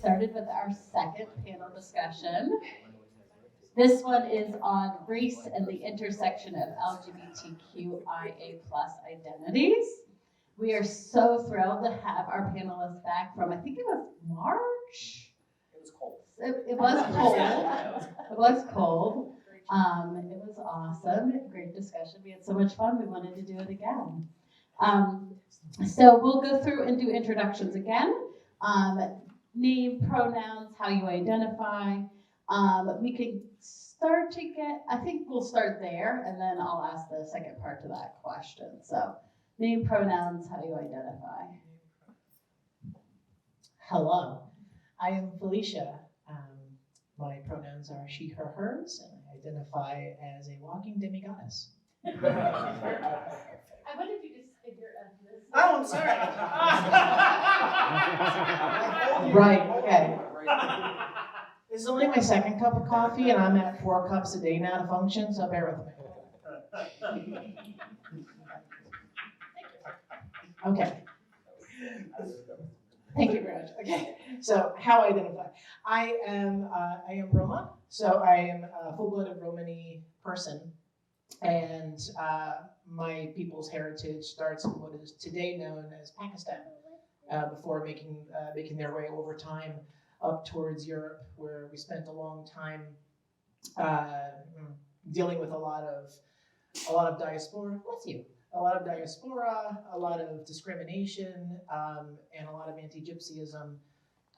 started with our second panel discussion. This one is on race and the intersection of LGBTQIA+ identities. We are so thrilled to have our panelists back from, I think it was March? It was cold. It was cold. It was cold. It was awesome. Great discussion. We had so much fun. We wanted to do it again. So we'll go through and do introductions again. Name, pronouns, how you identify. We could start to get, I think we'll start there, and then I'll ask the second part to that question. So name, pronouns, how you identify. Hello, I am Felicia. My pronouns are she, her, hers, and I identify as a walking demigoddess. I wonder if you just figure out this. Oh, I'm sorry. Right, okay. This is only my second cup of coffee, and I'm at 4 cups a day now to function, so bear with me. Okay. Thank you very much. Okay, so how I identify. I am Roma, so I am a full-blooded Romani person, and my people's heritage starts in what is today known as Pakistan, before making their way over time up towards Europe, where we spent a long time dealing with a lot of diaspora. Bless you. A lot of diaspora, a lot of discrimination, and a lot of anti-gypsyism,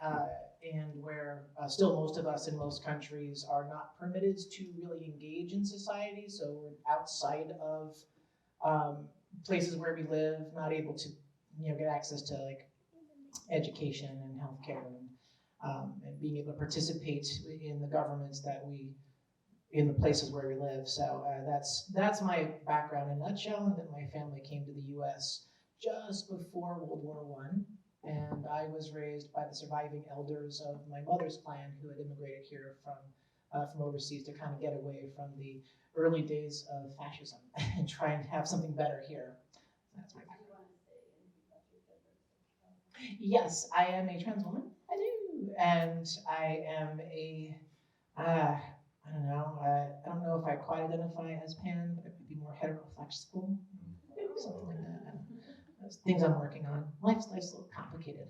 and where still most of us in most countries are not permitted to really engage in society. So we're outside of places where we live, not able to, get access to like education and healthcare, and being able to participate in the governments in the places where we live. So that's my background in a nutshell, and that my family came to the U.S. just before World War I, and I was raised by the surviving elders of my mother's clan who had immigrated here from overseas to kind of get away from the early days of fascism and try and have something better here. That's my background. Yes, I am a trans woman. I do, and I am a I don't know if I quite identify as pan, but it would be more heteroflexible, something like that. Those things I'm working on. Life's a little complicated.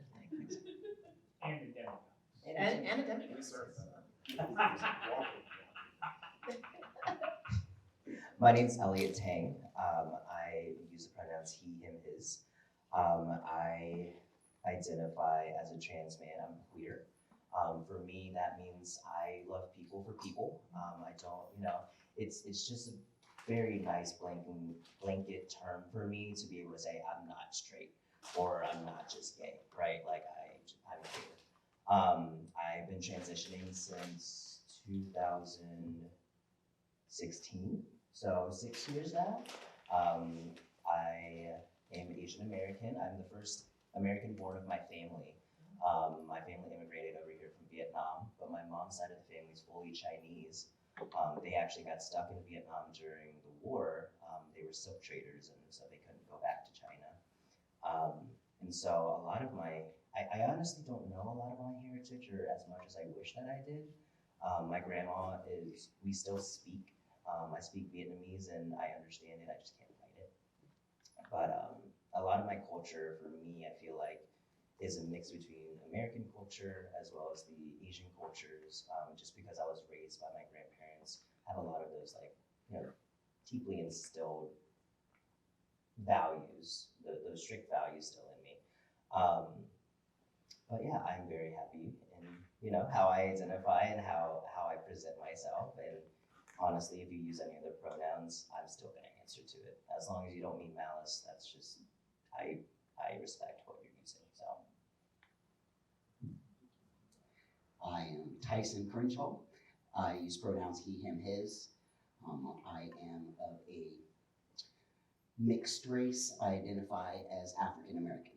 And a demigod. My name's Elliot Tang. I use the pronouns he, him, his. I identify as a trans man. I'm queer. For me, that means I love people for people. I don't, it's just a very nice blanket term for me to be able to say I'm not straight or I'm not just gay, right? Like I'm queer. I've been transitioning since 2016, so 6 years now. I am Asian American. I'm the first American born of my family. My family immigrated over here from Vietnam, but my mom's side of the family is fully Chinese. They actually got stuck in Vietnam during the war. They were silk traders, and so they couldn't go back to China. And so a lot of I honestly don't know a lot of my heritage, or as much as I wish that I did. My grandma we still speak. I speak Vietnamese and I understand it, I just can't write it. But a lot of my culture, for me, I feel like, is a mix between American culture as well as the Asian cultures, just because I was raised by my grandparents, have a lot of those deeply instilled values, those strict values still in me. But yeah, I'm very happy in how I identify and how I present myself. And honestly, if you use any other pronouns, I'm still going to answer to it. As long as you don't mean malice, that's just I respect what you're using. So. I am Tyson Crenshaw. I use pronouns he, him, his. I am of a mixed race. I identify as African American.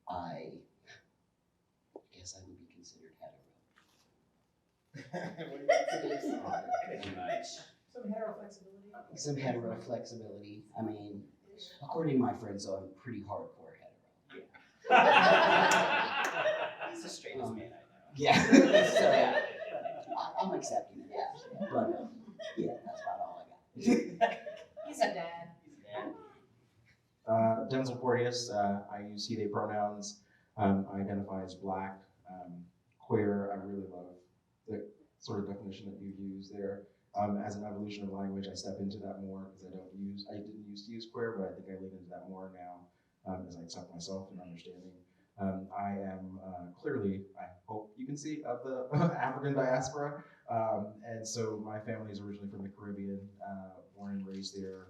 I guess I would be considered hetero. Some hetero-flexibility. Some hetero flexibility. I mean, according to my friends, I'm pretty hardcore hetero. He's a man I know. Yeah. So, Yeah. I'm accepting it, but yeah, that's about all I got. He's a dad. Denzel Porteous, I use he, they pronouns. I identify as Black, queer. I really love the sort of definition that you use there. As an evolution of language, I step into that more because I didn't used to use queer, but I think I lean into that more now as I accept myself and understanding. I am clearly, I hope you can see, of the African diaspora. And so my family is originally from the Caribbean, born and raised there,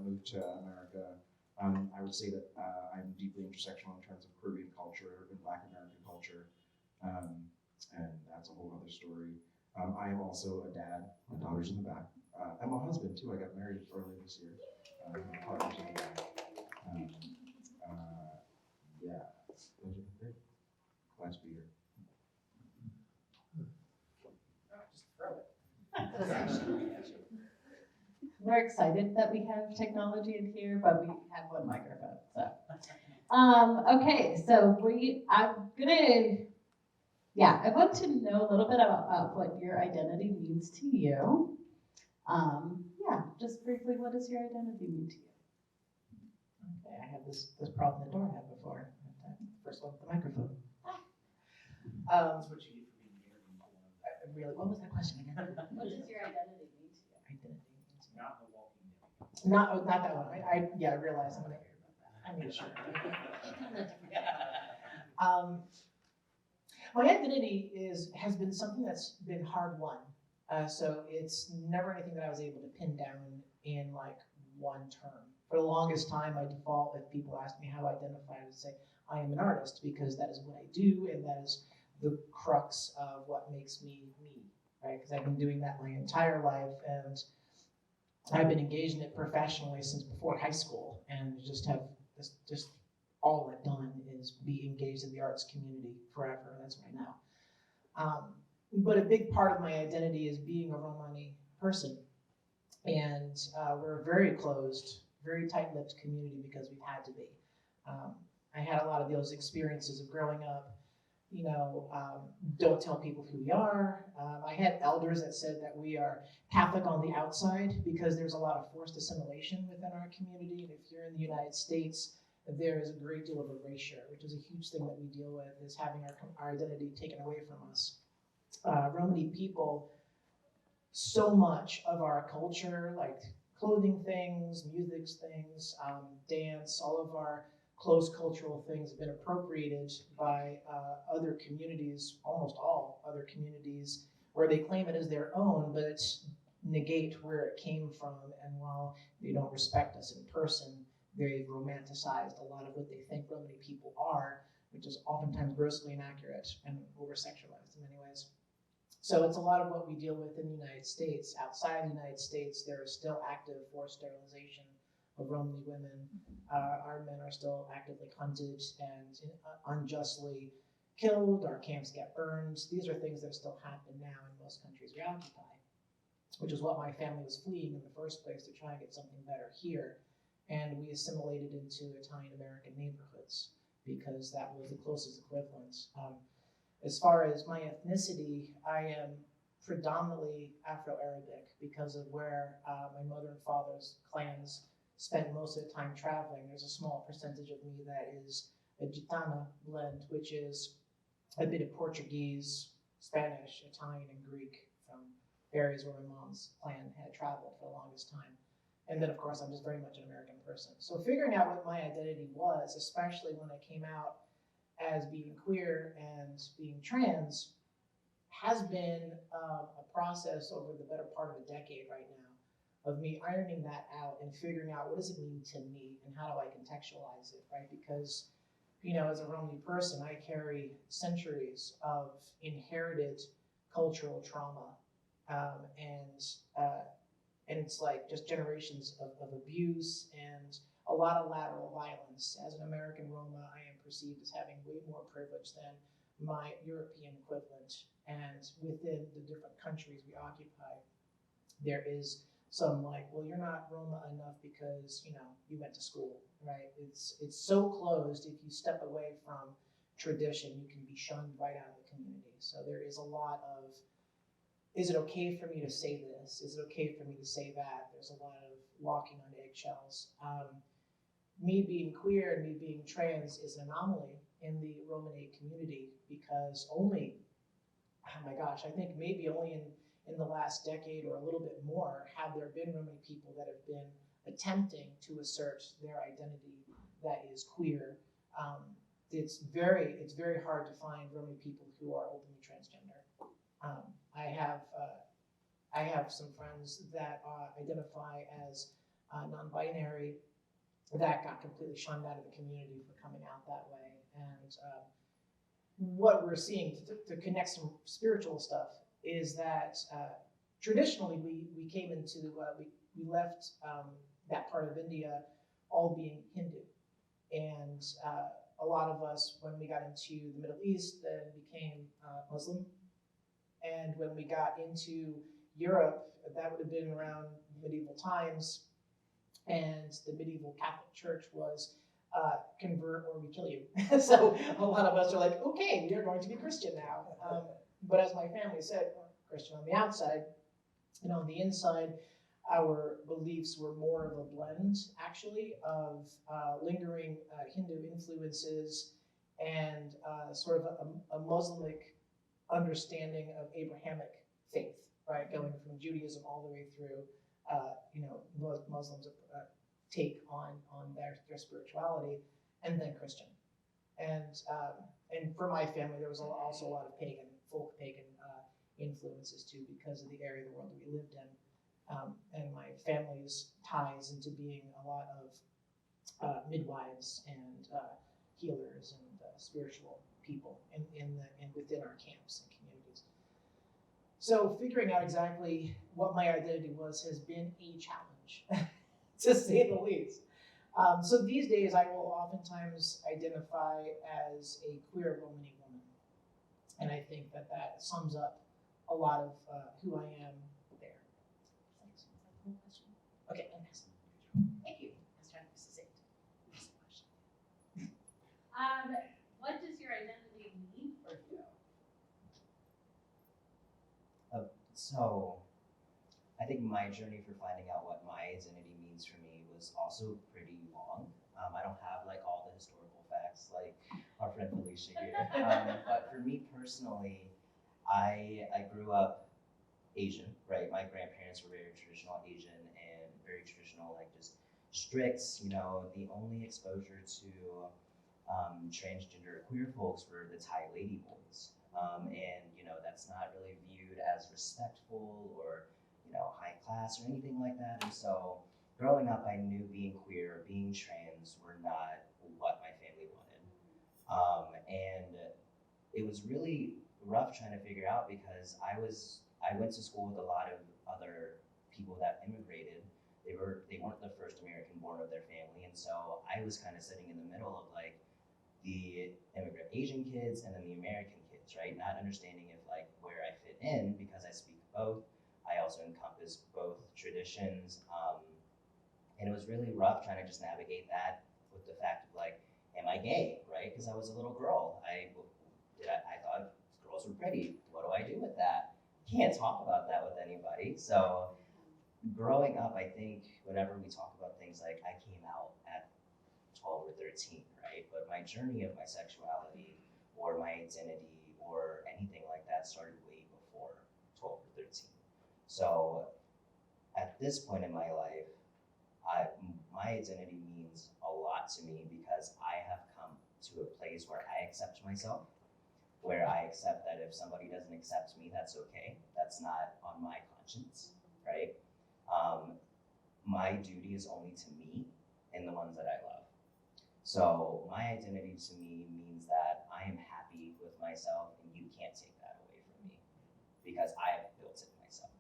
moved to America. I would say that I'm deeply intersectional in terms of Caribbean culture and Black American culture. And that's a whole other story. I am also a dad. My daughter's in the back. I'm a husband too. I got married earlier this year. My partner's in the back. Yeah, those are great. Glad to be here. Just throw it. We're excited that we have technology in here, but we have one microphone, so. Okay, so I want to know a little bit about what your identity means to you. Just briefly, what does your identity mean to you? Okay, I had this problem the door had before. First one with the microphone. That's what you get for being married. Really, what was that question again? What does your identity mean to you? Identity means me. Not the walking dead. Not that one. I realize I'm gonna hear about that. I made sure. My identity has been something that's been hard won. So it's never anything that I was able to pin down in like one term. For the longest time, my default, if people ask me how I identify, I would say I am an artist because that is what I do, and that is the crux of what makes me me, right? Because I've been doing that my entire life, and I've been engaged in it professionally since before high school, and just all I've done is be engaged in the arts community forever. That's what I know. But a big part of my identity is being a Romani person, and we're a very closed, very tight-lipped community because we've had to be. I had a lot of those experiences of growing up. Don't tell people who we are. I had elders that said that we are Catholic on the outside because there's a lot of forced assimilation within our community. And if you're in the United States, there is a great deal of erasure, which is a huge thing that we deal with, is having our identity taken away from us. Romani people, so much of our culture, like clothing things, music things, dance, all of our close cultural things have been appropriated by other communities, almost all other communities, where they claim it as their own, but negate where it came from. And while they don't respect us in person, they've romanticized a lot of what they think Romani people are, which is oftentimes grossly inaccurate and over-sexualized in many ways. So it's a lot of what we deal with in the United States. Outside the United States, there is still active forced sterilization of Romani women. Our men are still actively hunted and unjustly killed. Our camps get burned. These are things that still happen now in most countries we occupy, which is what my family was fleeing in the first place, to try and get something better here. And we assimilated into Italian-American neighborhoods because that was the closest equivalent. As far as my ethnicity, I am predominantly Afro-Arabic because of where my mother and father's clans spent most of the time traveling. There's a small percentage of me that is a Gitana blend, which is a bit of Portuguese, Spanish, Italian, and Greek from areas where my mom's clan had traveled for the longest time. And then, of course, I'm just very much an American person. So figuring out what my identity was, especially when I came out as being queer and being trans, has been a process over the better part of a decade right now of me ironing that out and figuring out what does it mean to me and how do I contextualize it, right? Because, as a Romani person, I carry centuries of inherited cultural trauma, and it's like just generations of abuse and a lot of lateral violence. As an American Roma, I am perceived as having way more privilege than my European equivalent. And within the different countries we occupy, there is some like, well, you're not Roma enough because, you went to school, right? It's so closed. If you step away from tradition, you can be shunned right out of the community. So there is a lot of, is it okay for me to say this? Is it okay for me to say that? There's a lot of walking on eggshells. Me being queer and me being trans is an anomaly in the Romanate community because only, oh my gosh, I think maybe only in the last decade or a little bit more have there been Romanate people that have been attempting to assert their identity that is queer. It's very hard to find Romanate people who are openly transgender. I have some friends that identify as non-binary that got completely shunned out of the community for coming out that way. And what we're seeing to connect some spiritual stuff is that traditionally we came into, we left that part of India all being Hindu. And a lot of us, when we got into the Middle East, then became Muslim. And when we got into Europe, that would have been around medieval times. And the medieval Catholic Church was convert or we kill you. So a lot of us are like, okay, we are going to be Christian now. But as my family said, Christian on the outside, and on the inside, our beliefs were more of a blend, actually, of lingering Hindu influences and sort of a Muslimic understanding of Abrahamic faith, right? Going from Judaism all the way through, Muslims' take on their spirituality, and then Christian. And for my family, there was also a lot of folk pagan influences too, because of the area of the world that we lived in. And my family's ties into being a lot of midwives and healers and spiritual people in within our camps and communities. So figuring out exactly what my identity was has been a challenge, to say the least. So these days, I will oftentimes identify as a queer Romani woman, and I think that sums up a lot of who I am there. Thanks. Okay, and next. Thank you. I was trying to say it. Next question. What does your identity mean for you? So, I think my journey for finding out what my identity means for me was also pretty long. I don't have like all the historical facts like our friend Felicia here. But for me personally, I grew up Asian, right? My grandparents were very traditional Asian and very traditional, like just strict, the only exposure to transgender queer folks were the Thai lady boys. And, that's not really viewed as respectful or, high class or anything like that. And so growing up, I knew being queer, being trans were not what my family wanted. And it was really rough trying to figure out because I went to school with a lot of other people that immigrated. They weren't the first American born of their family. And so I was kind of sitting in the middle of like the immigrant Asian kids and then the American kids, right? Not understanding if like where I fit in because I speak both. I also encompass both traditions. And it was really rough trying to just navigate that with the fact of like, am I gay, right? Because I was a little girl. I thought girls were pretty. What do I do with that? Can't talk about that with anybody. So growing up, I think whenever we talk about things like I came out at 12 or 13, right? But my journey of my sexuality or my identity or anything like that started way before 12 or 13. So at this point in my life, my identity means a lot to me because I have come to a place where I accept myself, where I accept that if somebody doesn't accept me, that's okay. That's not on my conscience, right? My duty is only to me and the ones that I love. So my identity to me means that I am happy with myself and you can't take that away from me because I have built it myself.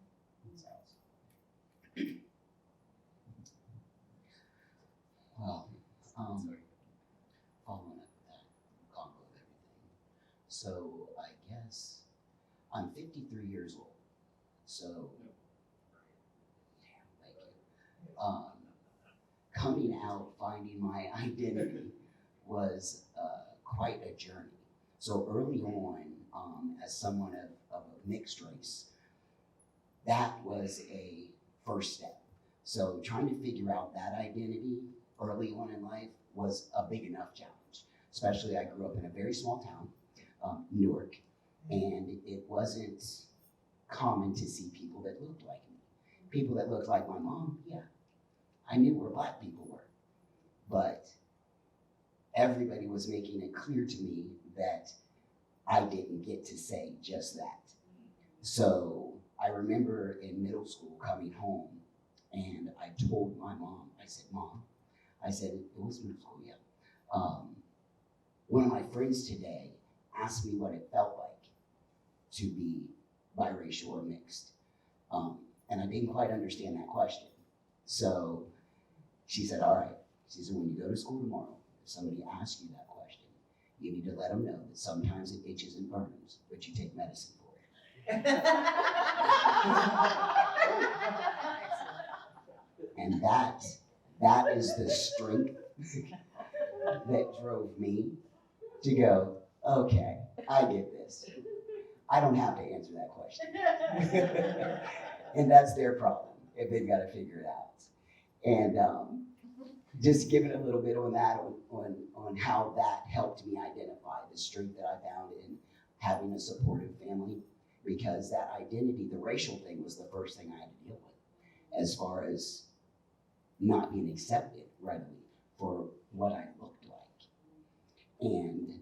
Well, following up with that combo of everything. So I guess I'm 53 years old. So, thank you. Coming out, finding my identity was quite a journey. So early on, as someone of a mixed race, that was a first step. So trying to figure out that identity early on in life was a big enough challenge. Especially I grew up in a very small town, Newark, and it wasn't common to see people that looked like me. People that looked like my mom, yeah, I knew where Black people were. But everybody was making it clear to me that I didn't get to say just that. So I remember in middle school coming home and I told my mom, I said, Mom, I said, it was middle school, yeah. One of my friends today asked me what it felt like to be biracial or mixed. And I didn't quite understand that question. So she said, all right. She said, when you go to school tomorrow, if somebody asks you that question, you need to let them know that sometimes it itches and burns, but you take medicine for it. And that is the strength that drove me to go, okay, I get this. I don't have to answer that question. And that's their problem if they've got to figure it out. And just giving a little bit on that, on how that helped me identify the strength that I found in having a supportive family, because that identity, the racial thing, was the first thing I had to deal with, as far as not being accepted readily for what I looked like. And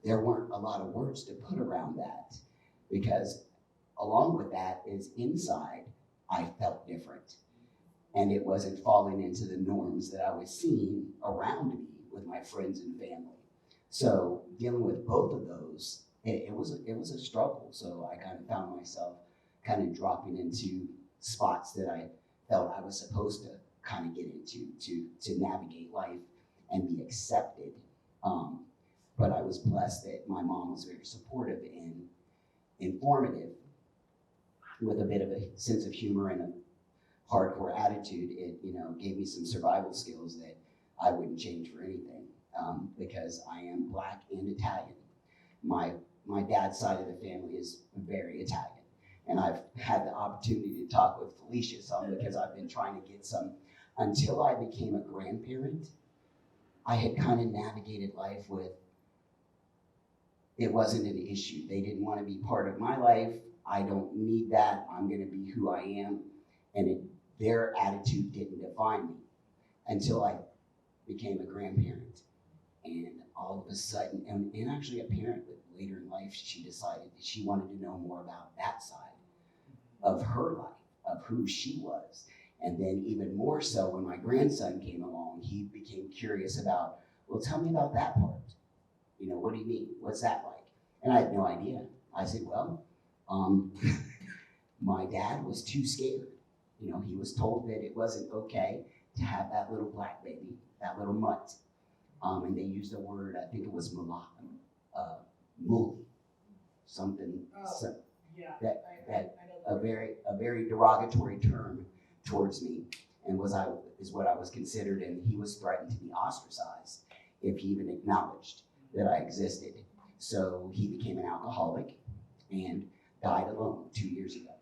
there weren't a lot of words to put around that, because along with that is inside, I felt different. And it wasn't falling into the norms that I was seeing around me with my friends and family. So dealing with both of those, it was a struggle. So I kind of found myself kind of dropping into spots that I felt I was supposed to kind of get into to navigate life and be accepted. But I was blessed that my mom was very supportive and informative, with a bit of a sense of humor and a hardcore attitude. It gave me some survival skills that I wouldn't change for anything, because I am Black and Italian. My dad's side of the family is very Italian, and I've had the opportunity to talk with Felicia some, because I've been trying to get some. Until I became a grandparent, I had kind of navigated life with, it wasn't an issue. They didn't want to be part of my life. I don't need that. I'm going to be who I am. And their attitude didn't define me until I became a grandparent. And all of a sudden, and actually a parent, but later in life, she decided that she wanted to know more about that side of her life, of who she was. And then even more so when my grandson came along, he became curious about, well, tell me about that part. What do you mean? What's that like? And I had no idea. I said, well, my dad was too scared. He was told that it wasn't okay to have that little Black baby, that little mutt. And they used a word, I think it was mulatto, mooly, something, a very derogatory term towards me, and is what I was considered, and he was threatened to be ostracized if he even acknowledged that I existed. So he became an alcoholic and died alone 2 years ago,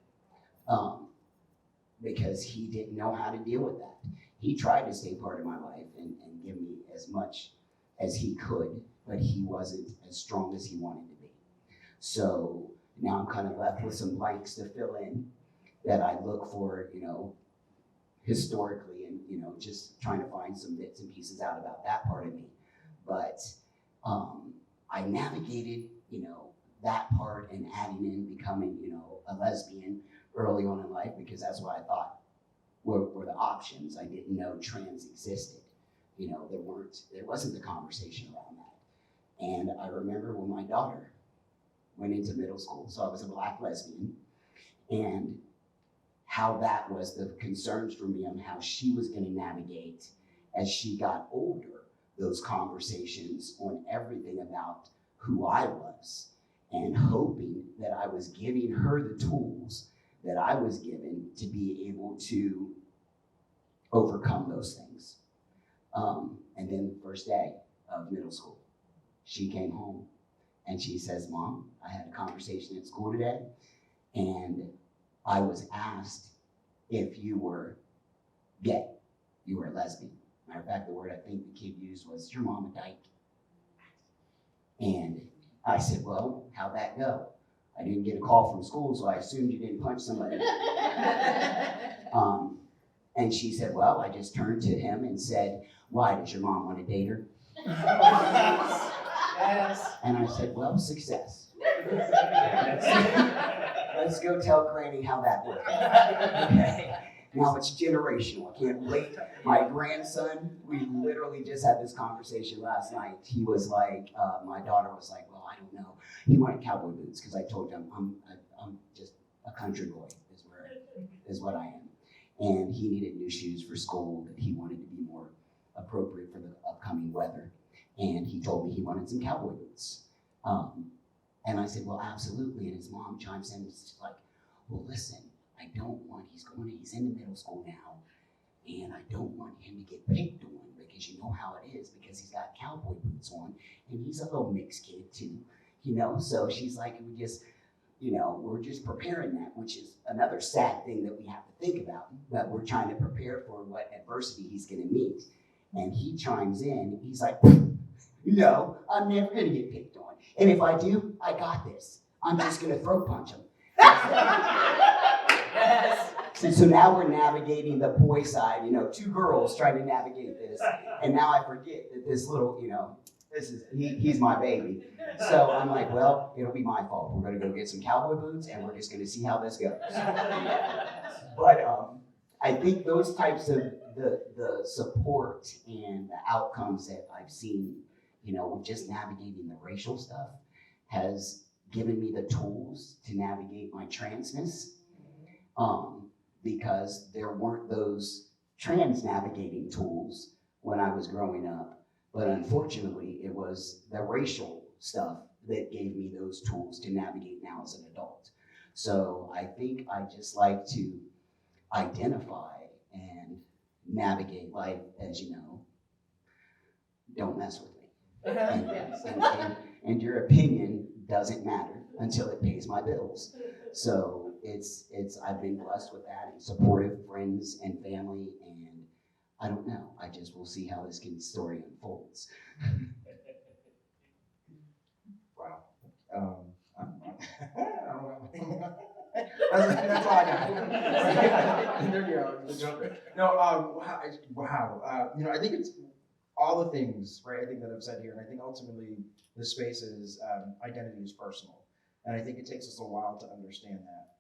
because he didn't know how to deal with that. He tried to stay part of my life and give me as much as he could, but he wasn't as strong as he wanted to be. So now I'm kind of left with some blanks to fill in that I look for, historically, and just trying to find some bits and pieces out about that part of me. But I navigated, that part, and adding in becoming, a lesbian early on in life, because that's what I thought were the options. I didn't know trans existed. There wasn't the conversation around that. And I remember when my daughter went into middle school, so I was a Black lesbian, and how that was the concerns for me on how she was going to navigate as she got older, those conversations on everything about who I was, and hoping that I was giving her the tools that I was given to be able to overcome those things. And then the first day of middle school, she came home And she says, Mom, I had a conversation at school today, and I was asked if you were gay, you were a lesbian. Matter of fact, the word I think the kid used was, your mom a dyke? And I said, well, how'd that go? I didn't get a call from school, so I assumed you didn't punch somebody. And she said, well, I just turned to him and said, why, does your mom want to date her? Yes. And I said, well, success. Let's go tell Granny how that worked. Okay. Now it's generational. I can't wait. My grandson, we literally just had this conversation last night. He was like, my daughter was like, well, I don't know. He wanted cowboy boots because I told him I'm just a country boy is what I am. And he needed new shoes for school that he wanted to be more appropriate for the upcoming weather. And he told me he wanted some cowboy boots. And I said, well, absolutely. And his mom chimes in and is like, well, listen, I don't want, he's in the middle school now, and I don't want him to get picked on because you know how it is, because he's got cowboy boots on, and he's a little mixed kid too, So she's like, we're just preparing that, which is another sad thing that we have to think about, but we're trying to prepare for what adversity he's gonna meet. And he chimes in, he's like, no, I'm never gonna get picked on. And if I do, I got this. I'm just gonna throat punch him. Yes. So now we're navigating the boy side, two girls trying to navigate this. And now I forget that this little, he's my baby. So I'm like, well, it'll be my fault. We're gonna go get some cowboy boots and we're just gonna see how this goes. But I think those types of the support and the outcomes that I've seen, with just navigating the racial stuff has given me the tools to navigate my transness. Because there weren't those trans navigating tools when I was growing up. But unfortunately, it was the racial stuff that gave me those tools to navigate now as an adult. So I think I just like to identify and navigate life as don't mess with me. And your opinion doesn't matter until it pays my bills. So I've been blessed with that and supportive friends and family, and I don't know. I just will see how this story unfolds. Wow. I don't know. That's all I got. There you go, the Joker. No, wow. I think it's all the things, right? I think that I've said here, and I think ultimately the space is identity is personal. And I think it takes us a while to understand that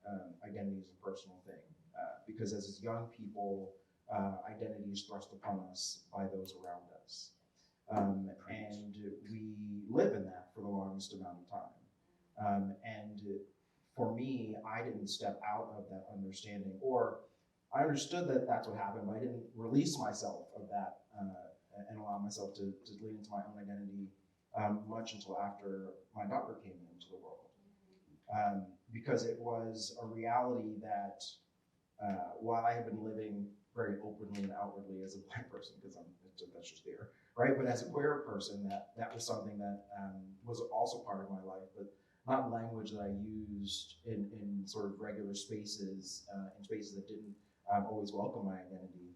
identity is a personal thing, because as young people, identity is thrust upon us by those around us. And we live in that for the longest amount of time. And for me, I didn't step out of that understanding, or I understood that that's what happened, but I didn't release myself of that and allow myself to lean into my own identity much until after my daughter came into the world. Because it was a reality that while I had been living very openly and outwardly as a Black person, because that's just there, right? But as a queer person, that was something that was also part of my life, but not language that I used in sort of regular spaces, in spaces that didn't always welcome my identity,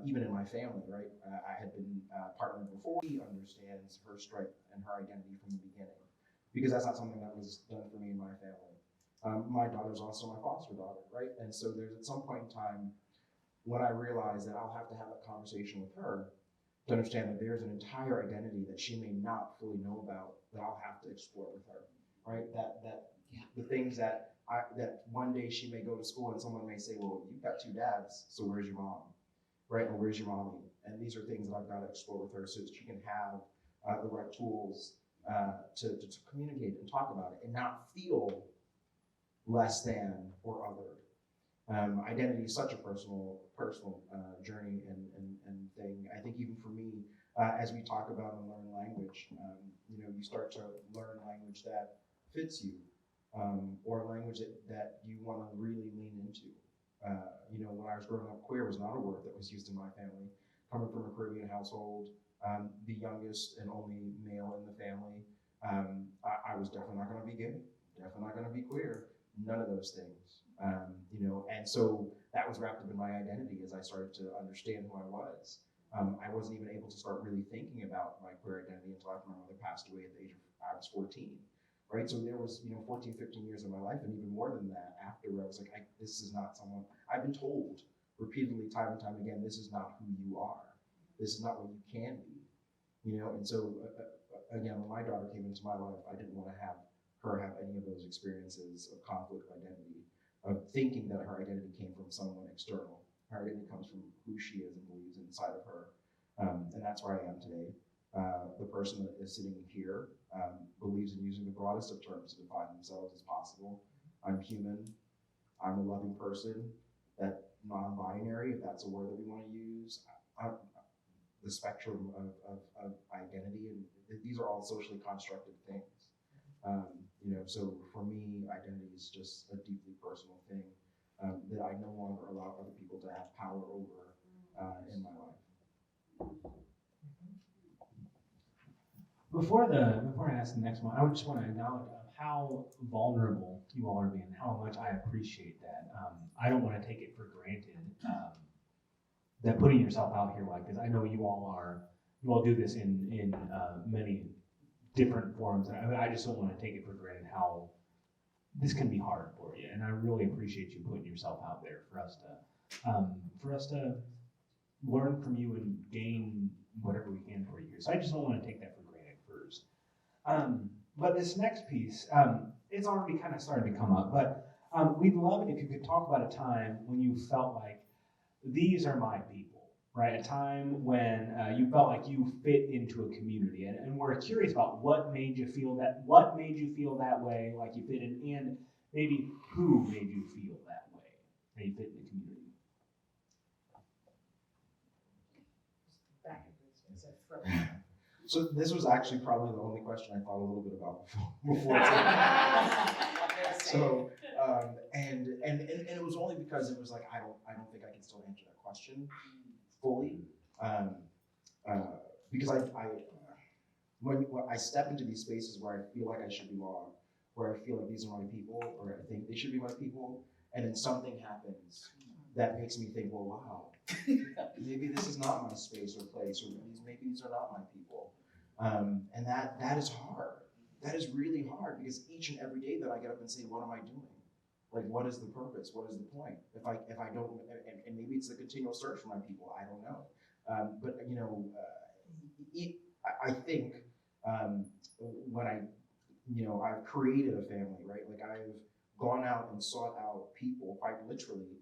even in my family, right? I had been partnered before. She understands her stripe and her identity from the beginning, because that's not something that was done for me in my family. My daughter's also my foster daughter, right? And so there's at some point in time when I realized that I'll have to have a conversation with her to understand that there's an entire identity that she may not fully know about that I'll have to explore with her, right? The things that one day she may go to school and someone may say, well, you've got two dads, so where's your mom, right? Or where's your mommy? And these are things that I've got to explore with her so that she can have the right tools to communicate and talk about it and not feel less than or othered. Identity is such a personal journey and thing. I think even for me, as we talk about and learn language, you start to learn language that fits you, or a language that you want to really lean into. When I was growing up, queer was not a word that was used in my family. Coming from a Caribbean household, the youngest and only male in the family, I was definitely not going to be gay, definitely not going to be queer, none of those things. And so that was wrapped up in my identity as I started to understand who I was. I wasn't even able to start really thinking about my queer identity until after my mother passed away at the age of, I was 14, right? So there was, 14, 15 years of my life, and even more than that after, where I was like, this is not someone, I've been told repeatedly, time and time again, this is not who you are. This is not what you can be, And so, again, when my daughter came into my life, I didn't want to have her have any of those experiences of conflict of identity, of thinking that her identity came from someone external. Her identity comes from who she is and believes inside of her. And that's where I am today. The person that is sitting here believes in using the broadest of terms to define themselves as possible. I'm human. I'm a loving person. That non-binary, if that's a word that we want to use, the spectrum of identity, and these are all socially constructed things. So for me, identity is just a deeply personal thing that I no longer allow other people to have power over in my life. Before I ask the next one, I just want to acknowledge how vulnerable you all are being, how much I appreciate that. I don't want to take it for granted that putting yourself out here like this. I know you all do this in many different forms, and I just don't want to take it for granted how this can be hard for you. And I really appreciate you putting yourself out there for us to learn from you and gain whatever we can for you here. So I just don't want to take that for granted first. But this next piece, it's already kind of starting to come up, but we'd love it if you could talk about a time when you felt like these are my people, right? A time when you felt like you fit into a community, and we're curious about what made you feel that way, like you fit in, and maybe who made you feel that way, that you fit in the community. Back in business. So this was actually probably the only question I thought a little bit about before. So, and it was only because it was like, I don't think I can still answer that question fully. Because when I step into these spaces where I feel like I should belong, where I feel like these are my people, or I think they should be my people, and then something happens that makes me think, well, wow, maybe this is not my space or place, or maybe these are not my people. And that is hard. That is really hard, because each and every day that I get up and say, what am I doing? Like, what is the purpose? What is the point? If I don't, and maybe it's a continual search for my people, I don't know. But I think when I've created a family, right? Like, I've gone out and sought out people, quite literally,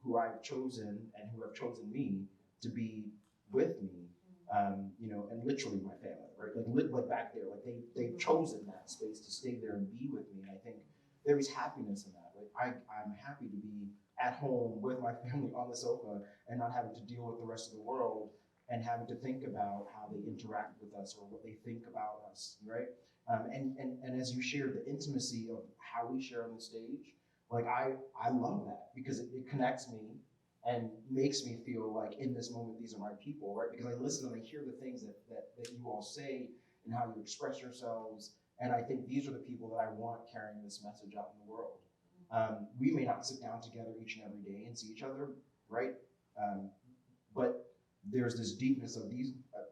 who I've chosen and who have chosen me to be with me, and literally my family, right? Like back there, like they've chosen that space to stay there and be with me. And I think there is happiness in that. Like, I'm happy to be at home with my family on the sofa and not having to deal with the rest of the world and having to think about how they interact with us or what they think about us, right? And as you share the intimacy of how we share on the stage, like I love that, because it connects me and makes me feel like in this moment, these are my people, right? Because I listen and I hear the things that you all say and how you express yourselves. And I think these are the people that I want carrying this message out in the world. We may not sit down together each and every day and see each other, right? But there's this deepness of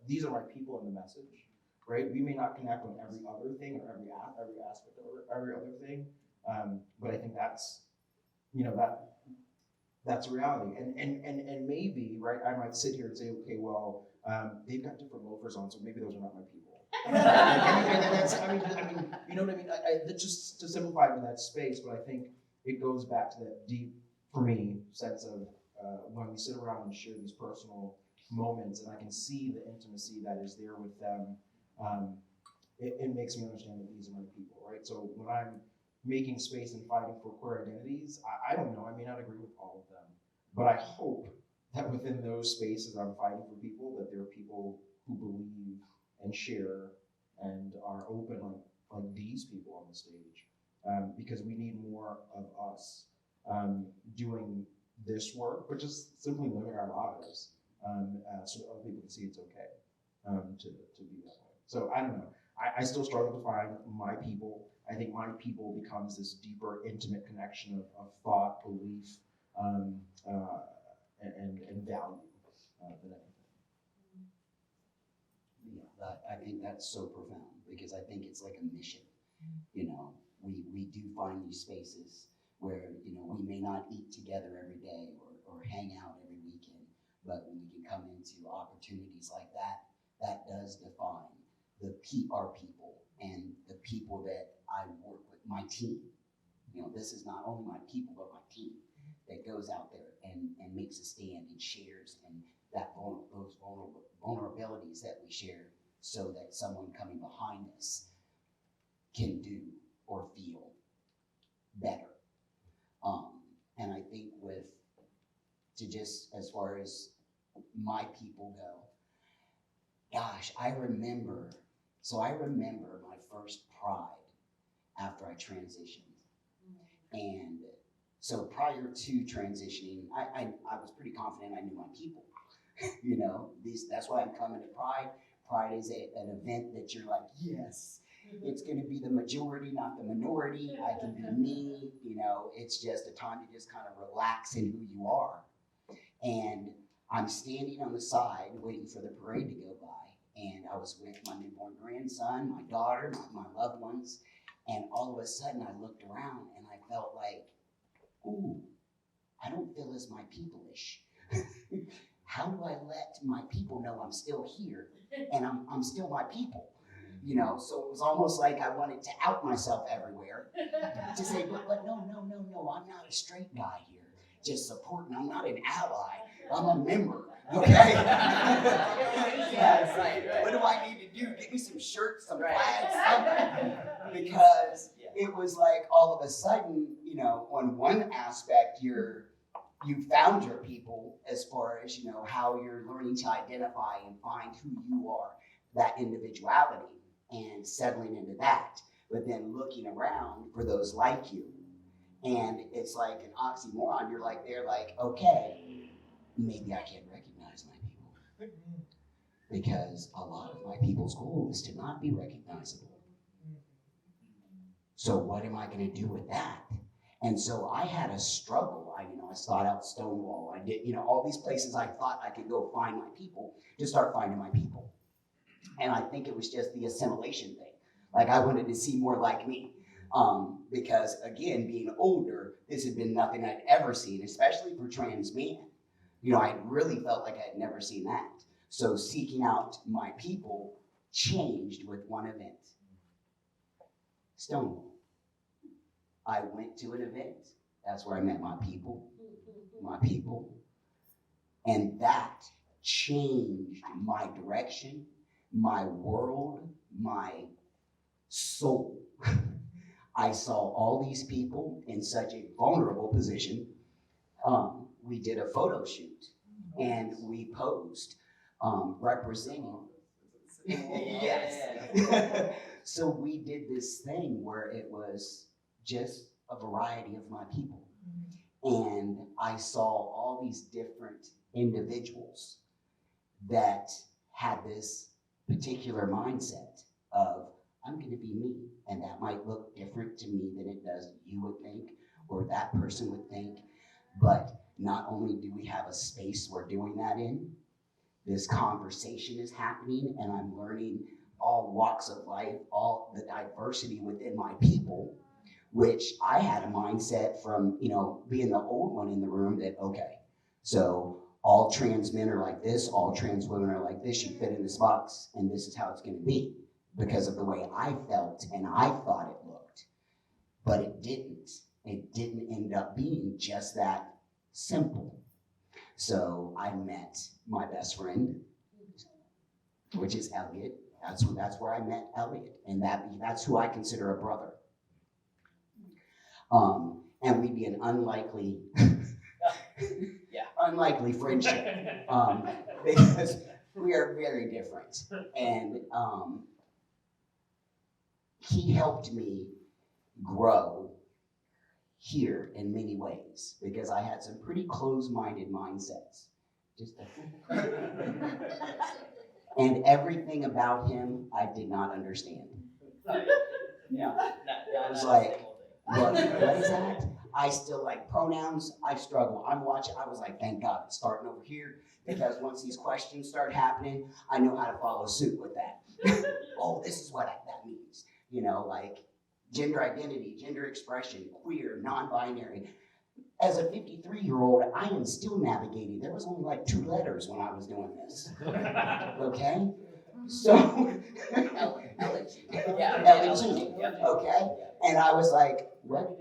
these are my people in the message, right? We may not connect on every other thing or every aspect of every other thing, but I think that's that's reality. And maybe, right, I might sit here and say, okay, well, they've got different loafers on, so maybe those are not my people. And that's, I mean, you know what I mean? Just to simplify it in that space, but I think it goes back to that deep, for me, sense of when we sit around and share these personal moments, and I can see the intimacy that is there with them, it makes me understand that these are my people, right? So when I'm making space and fighting for queer identities, I don't know, I may not agree with all of them, but I hope that within those spaces I'm fighting for people, that there are people who believe and share and are open like these people on the stage, because we need more of us doing this work, but just simply living our lives so that other people can see it's okay to be that way. So I don't know. I still struggle to find my people. I think my people becomes this deeper, intimate connection of thought, belief, and value than anything. Yeah, I think that's so profound because I think it's like a mission. You know, we do find these spaces where, you know, we may not eat together every day or hang out every weekend, but when we can come into opportunities like that, that does define our people and the people that I work with, my team. You know, this is not only my people, but my team that goes out there and makes a stand and shares, and those vulnerabilities that we share so that someone coming behind us can do or feel better. And I think just as far as my people go, gosh, I remember my first Pride after I transitioned. And so prior to transitioning, I was pretty confident I knew my people. You know, that's why I'm coming to Pride. Pride is an event that you're like, yes, it's going to be the majority, not the minority. I can be me. You know, it's just a time to just kind of relax in who you are. And I'm standing on the side waiting for the parade to go by. And I was with my newborn grandson, my daughter, my loved ones. And all of a sudden I looked around and I felt like, ooh, I don't feel as my people-ish. How do I let my people know I'm still here and I'm still my people? You know, so it was almost like I wanted to out myself everywhere to say, but no, I'm not a straight guy here, just supporting. I'm not an ally. I'm a member. Okay? Yes. Right. What do I need to do? Get me some shirts, some flags, something. Because it was like all of a sudden, you know, on one aspect, you found your people as far as, you know, how you're learning to identify and find who you are, that individuality, and settling into that. But then looking around for those like you. And it's like an oxymoron. You're like, they're like, okay, maybe I can't recognize my people. Because a lot of my people's goal is to not be recognizable. So what am I going to do with that? And so I had a struggle. I sought out Stonewall. I did, you know, all these places I thought I could go find my people, to start finding my people. And I think it was just the assimilation thing. Like I wanted to see more like me. Because again, being older, this had been nothing I'd ever seen, especially for trans men. You know, I really felt like I'd never seen that. So seeking out my people changed with one event. Stonewall. I went to an event. That's where I met my people. And that changed my direction, my world, my soul. I saw all these people in such a vulnerable position. We did a photo shoot and we posed representing. Yes. So we did this thing where it was just a variety of my people. And I saw all these different individuals that had this particular mindset of, I'm going to be me. And that might look different to me than it does you would think, or that person would think. But not only do we have a space we're doing that in, this conversation is happening, and I'm learning all walks of life, all the diversity within my people, which I had a mindset from, you know, being the old one in the room that, okay, so all trans men are like this, all trans women are like this, you fit in this box, and this is how it's going to be, because of the way I felt and I thought it looked. But it didn't. It didn't end up being just that simple. So I met my best friend, which is Elliot. That's where I met Elliot, and that's who I consider a brother. And we'd be an unlikely friendship, because we are very different. And he helped me grow here in many ways, because I had some pretty closed-minded mindsets. And everything about him, I did not understand. Yeah. I was like, what is that? I still like pronouns. I struggle. I'm watching. I was like, thank God it's starting over here, because once these questions start happening, I know how to follow suit with that. Oh, this is what that means. Like gender identity, gender expression, queer, non-binary. As a 53-year-old, I am still navigating. There was only like 2 letters when I was doing this. Okay? So, LG, okay? And I was like, what?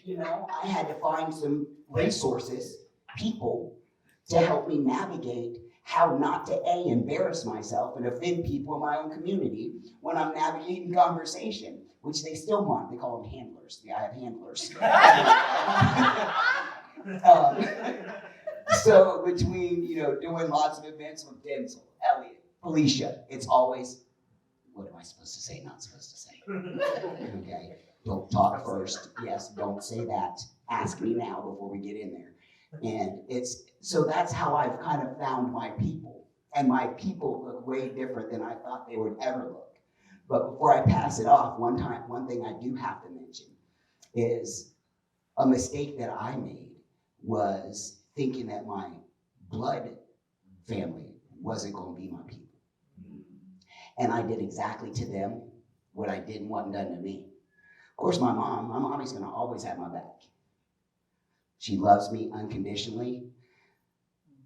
I had to find some resources, people, to help me navigate how not to embarrass myself and offend people in my own community when I'm navigating conversation, which they still want. They call them handlers. Yeah, I have handlers. So between, doing lots of events with Denzel, Elliot, Felicia, it's always, what am I supposed to say, not supposed to say? Okay, don't talk first. Yes, don't say that. Ask me now before we get in there. And so that's how I've kind of found my people. And my people look way different than I thought they would ever look. But before I pass it off, one thing I do have to mention is a mistake that I made was thinking that my blood family wasn't going to be my people. And I did exactly to them what I didn't want done to me. Of course, my mom is going to always have my back. She loves me unconditionally.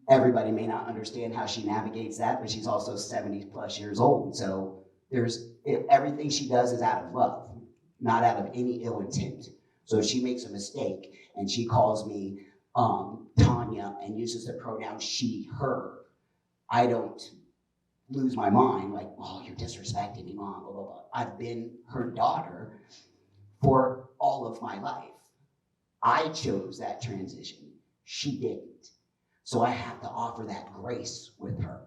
Everybody may not understand how she navigates that, but she's also 70 plus years old. So everything she does is out of love, not out of any ill intent. So if she makes a mistake and she calls me Tanya and uses the pronoun she, her, I don't lose my mind like, oh, you're disrespecting me, mom, blah, blah, blah. I've been her daughter for all of my life. I chose that transition. She didn't. So I have to offer that grace with her.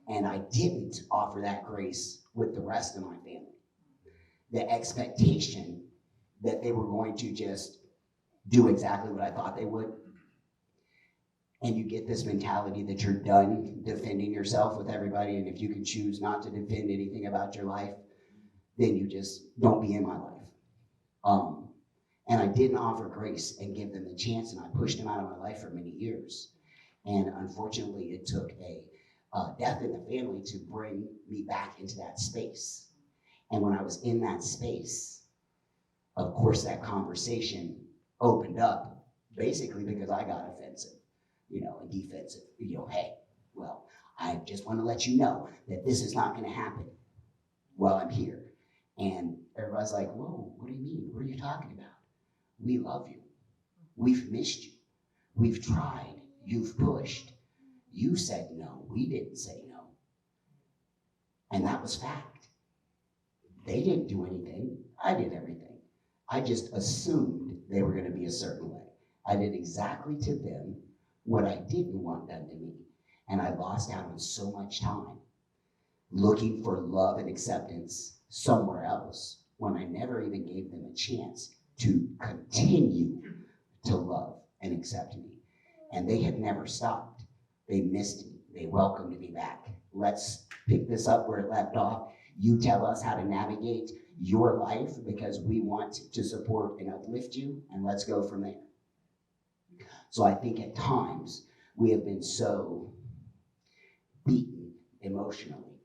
And I didn't offer that grace with the rest of my family. The expectation that they were going to just do exactly what I thought they would. And you get this mentality that you're done defending yourself with everybody, and if you can choose not to defend anything about your life, then you just don't be in my life. And I didn't offer grace and give them the chance, and I pushed them out of my life for many years. And unfortunately, it took a death in the family to bring me back into that space. And when I was in that space, of course, that conversation opened up, basically because I got offensive, and defensive. Hey, well, I just want to let you know that this is not going to happen while I'm here. And everybody's like, whoa, what do you mean? What are you talking about? We love you. We've missed you. We've tried. You've pushed. You said no. We didn't say no. And that was fact. They didn't do anything. I did everything. I just assumed they were going to be a certain way. I did exactly to them what I didn't want done to me. And I lost out on so much time looking for love and acceptance somewhere else when I never even gave them a chance to continue to love and accept me. And they had never stopped. They missed me. They welcomed me back. Let's pick this up where it left off. You tell us how to navigate your life because we want to support and uplift you, and let's go from there. So I think at times we have been so beaten emotionally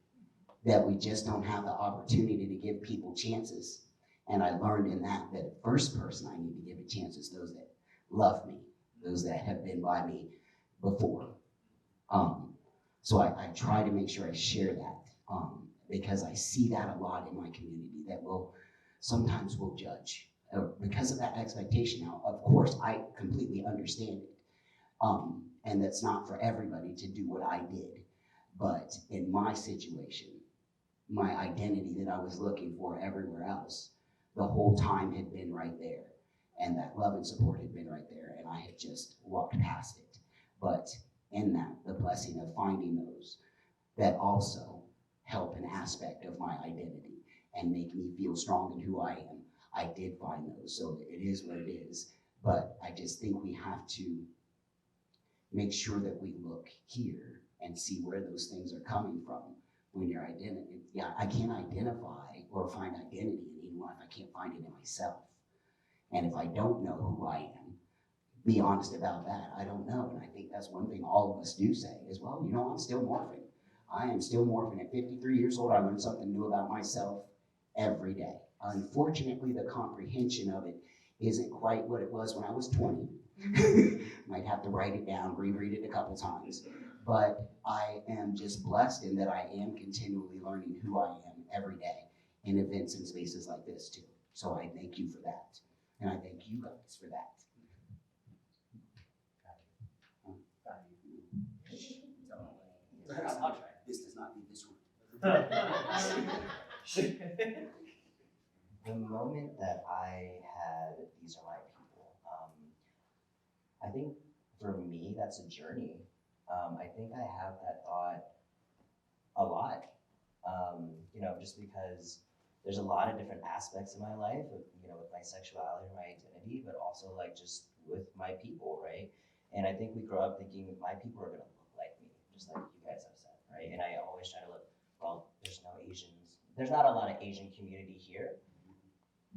that we just don't have the opportunity to give people chances. And I learned in that the first person I need to give a chance is those that love me, those that have been by me before. So I try to make sure I share that because I see that a lot in my community that sometimes will judge because of that expectation. Now, of course, I completely understand it. And that's not for everybody to do what I did. But in my situation, my identity that I was looking for everywhere else, the whole time had been right there. And that love and support had been right there. And I had just walked past it. But in that, the blessing of finding those that also help an aspect of my identity and make me feel strong in who I am. I did find those. So it is what it is. But I just think we have to make sure that we look here and see where those things are coming from when you're identity. Yeah, I can't identify or find identity in anyone if I can't find it in myself. And if I don't know who I am, be honest about that. I don't know. And I think that's one thing all of us do say is, well, you know, I'm still morphing. I am still morphing. At 53 years old, I learned something new about myself every day. Unfortunately, the comprehension of it isn't quite what it was when I was 20. Might have to write it down, reread it a couple times. But I am just blessed in that I am continually learning who I am every day in events and spaces like this too. So I thank you for that. And I thank you guys for that. I'll try. This does not need this one. The moment that I had, these are my people, I think for me, that's a journey. I think I have that thought a lot, you know, just because there's a lot of different aspects of my life, you know, with my sexuality, my identity, but also like just with my people, right? And I think we grow up thinking my people are gonna look like me, just like you guys have said, right? And I always try to look, well, there's no Asians. There's not a lot of Asian community here.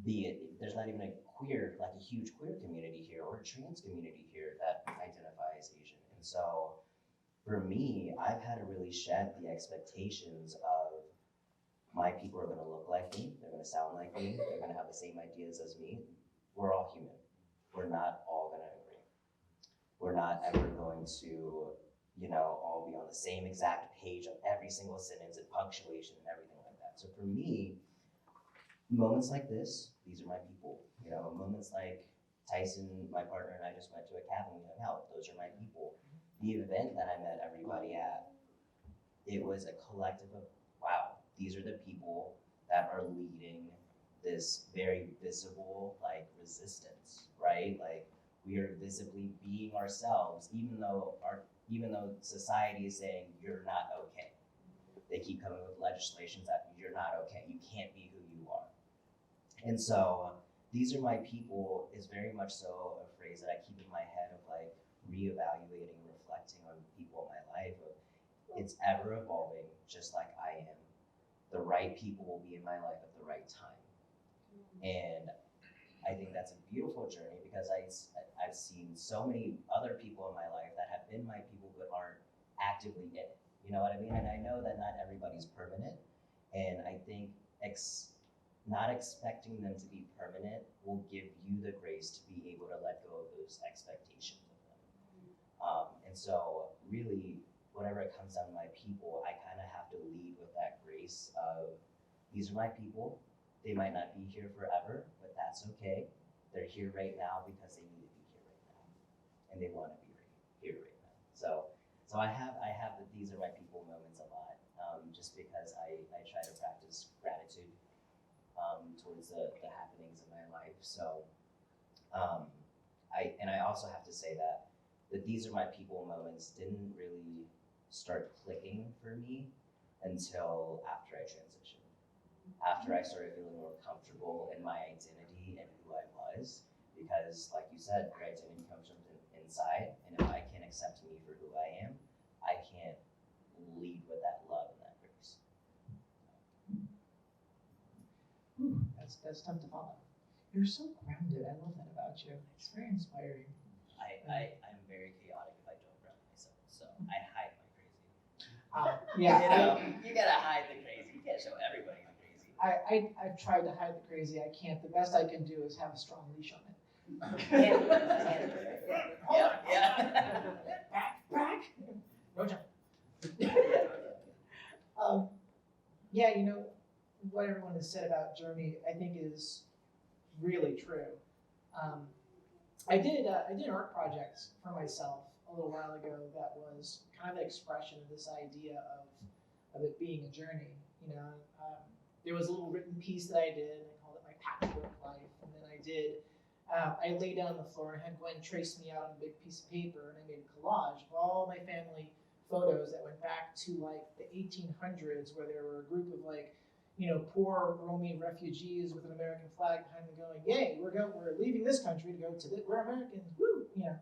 There's not even a queer, like a huge queer community here or a trans community here that identify as Asian. And so for me, I've had to really shed the expectations of my people are gonna look like me, they're gonna sound like me, they're gonna have the same ideas as me. We're all human. We're not all gonna agree. We're not ever going to, you know, all be on the same exact page of every single sentence and punctuation and everything like that. So for me, moments like this, these are my people. You know, moments like Tyson, my partner, and I just went to a cabin we hung out. Those are my people. The event that I met everybody at, it was a collective of, wow, these are the people that are leading this very visible, like, resistance, right? Like, we are visibly being ourselves, even though society is saying you're not okay. They keep coming with legislations that you're not okay. You can't be who you are. And so these are my people is very much so a phrase that I keep in my head of like reevaluating, reflecting on people in my life. It's ever evolving, just like I am. The right people will be in my life at the right time. And I think that's a beautiful journey because I've seen so many other people in my life that have been my people but aren't actively in it. You know what I mean? And I know that not everybody's permanent. And I think not expecting them to be permanent will give you the grace to be able to let go of those expectations of them. And so really, whenever it comes down to my people, I kind of have to lead with that grace of, these are my people. They might not be here forever, but that's okay. They're here right now because they need to be here right now. And they want to be here right now. So I have the these are my people moments a lot, just because I try to practice gratitude towards the happenings in my life. So I also have to say that these are my people moments didn't really start clicking for me until after I transitioned. After I started feeling more comfortable in my identity and who I was, because like you said, your identity comes from inside, and if I can't accept me for who I am, I can't lead with that love and that grace. Ooh, that's tough to follow. You're so grounded. I love that about you. It's very inspiring. I'm very chaotic if I don't ground myself, so I hide my crazy. Yeah, You know, you gotta hide the crazy. You can't show everybody the crazy. I've tried to hide the crazy. I can't. The best I can do is have a strong leash on it. Yeah. Back. No jump. Yeah, you know, what everyone has said about journey, I think is really true. I did an art project for myself a little while ago that was kind of an expression of this idea of it being a journey. You know, there was a little written piece that I did. I called it my patchwork life, and then I laid down on the floor and had Gwen trace me out on a big piece of paper, and I made a collage of all my family photos that went back to like the 1800s, where there were a group of like, you know, poor roaming refugees with an American flag behind them going, yay, we're leaving this country to go to we're Americans, woo, you know.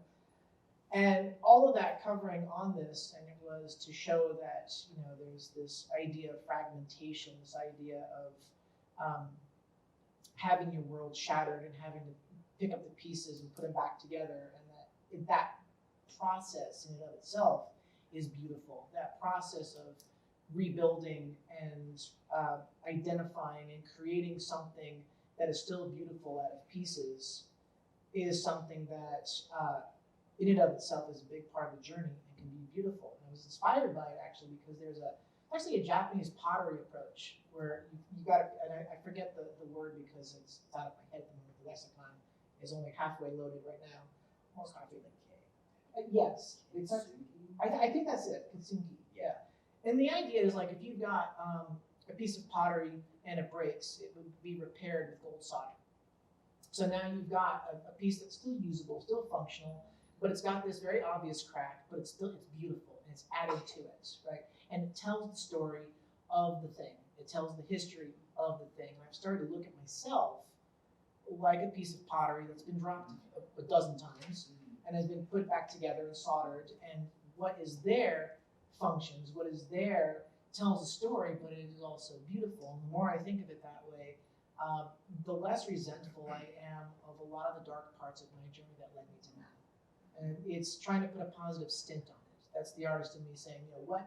And all of that covering on this, and it was to show that, you know, there's this idea of fragmentation, this idea of having your world shattered and having to pick up the pieces and put them back together, and that process in and of itself is beautiful. That process of rebuilding and identifying and creating something that is still beautiful out of pieces is something that in and of itself is a big part of the journey and can be beautiful. And I was inspired by it actually because there's actually a Japanese pottery approach where you got to, and I forget the word because it's out of my head at the moment. The lexicon is only halfway loaded right now. Almost halfway. Yes, it's. I think that's it. Kitsugi. Yeah. And the idea is like if you've got a piece of pottery and it breaks, it would be repaired with gold solder. So now you've got a piece that's still usable, still functional, but it's got this very obvious crack, but it's beautiful and it's added to it, right? And it tells the story of the thing. It tells the history of the thing. And I've started to look at myself like a piece of pottery that's been dropped a dozen times and has been put back together and soldered, and what is there functions, what is there tells a story, but it is also beautiful. And the more I think of it that way, the less resentful I am of a lot of the dark parts of my journey that led me to now. And it's trying to put a positive stint on it. That's the artist in me saying, you know,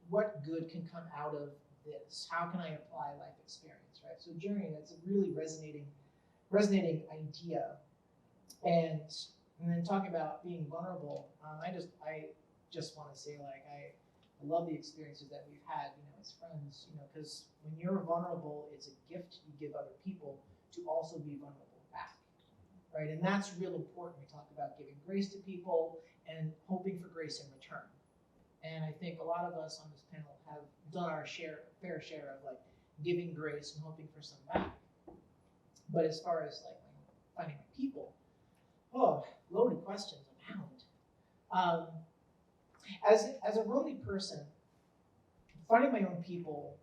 what good can come out of this? How can I apply life experience, right? So journey, that's a really resonating idea. And then talking about being vulnerable, I just want to say, like, I love the experiences that we've had, you know, as friends, you know, because when you're vulnerable, it's a gift you give other people to also be vulnerable back, right? And that's real important. We talk about giving grace to people and hoping for grace in return. And I think a lot of us on this panel have done our fair share of like giving grace and hoping for some back. But as far as like finding my people, loaded questions abound. As a lonely person, finding my own people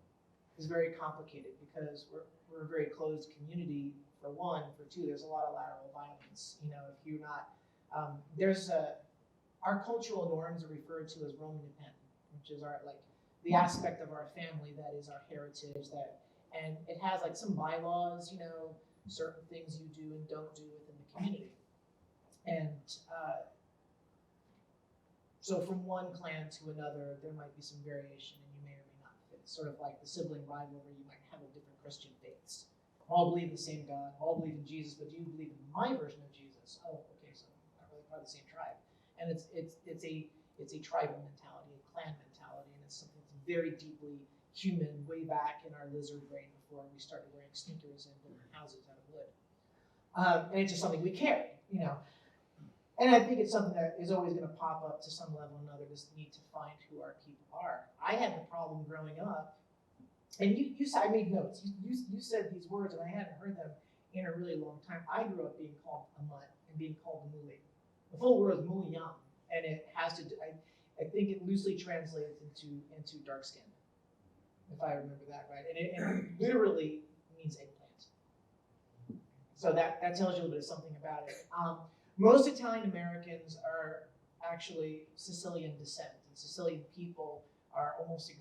is very complicated because we're a very closed community, for one. For two, there's a lot of lateral violence. You know, if you're not, our cultural norms are referred to as Roman intent, which is our, like, the aspect of our family that is our heritage, and it has like some bylaws, you know, certain things you do and don't do within the community. And so from one clan to another, there might be some variation and you may or may not fit. Sort of like the sibling rivalry, you might have a different Christian faiths. All believe in the same God, all believe in Jesus, but do you believe in my version of Jesus? Oh, okay, so not really part of the same tribe. And it's a tribal mentality, a clan mentality, and it's something that's very deeply human way back in our lizard brain before we started wearing sneakers and building houses out of wood. And it's just something we carry, you know. And I think it's something that is always going to pop up to some level or another, this need to find who our people are. I had the problem growing up, and you said, I made notes, you said these words, and I hadn't heard them in a really long time. I grew up being called a mutt and being called a muli. The full word is muli young, and it has to do, I think it loosely translates into dark skinned, if I remember that right. And it literally means eggplant. So that tells you a little bit of something about it. Most Italian Americans are actually Sicilian descent, and Sicilian people are almost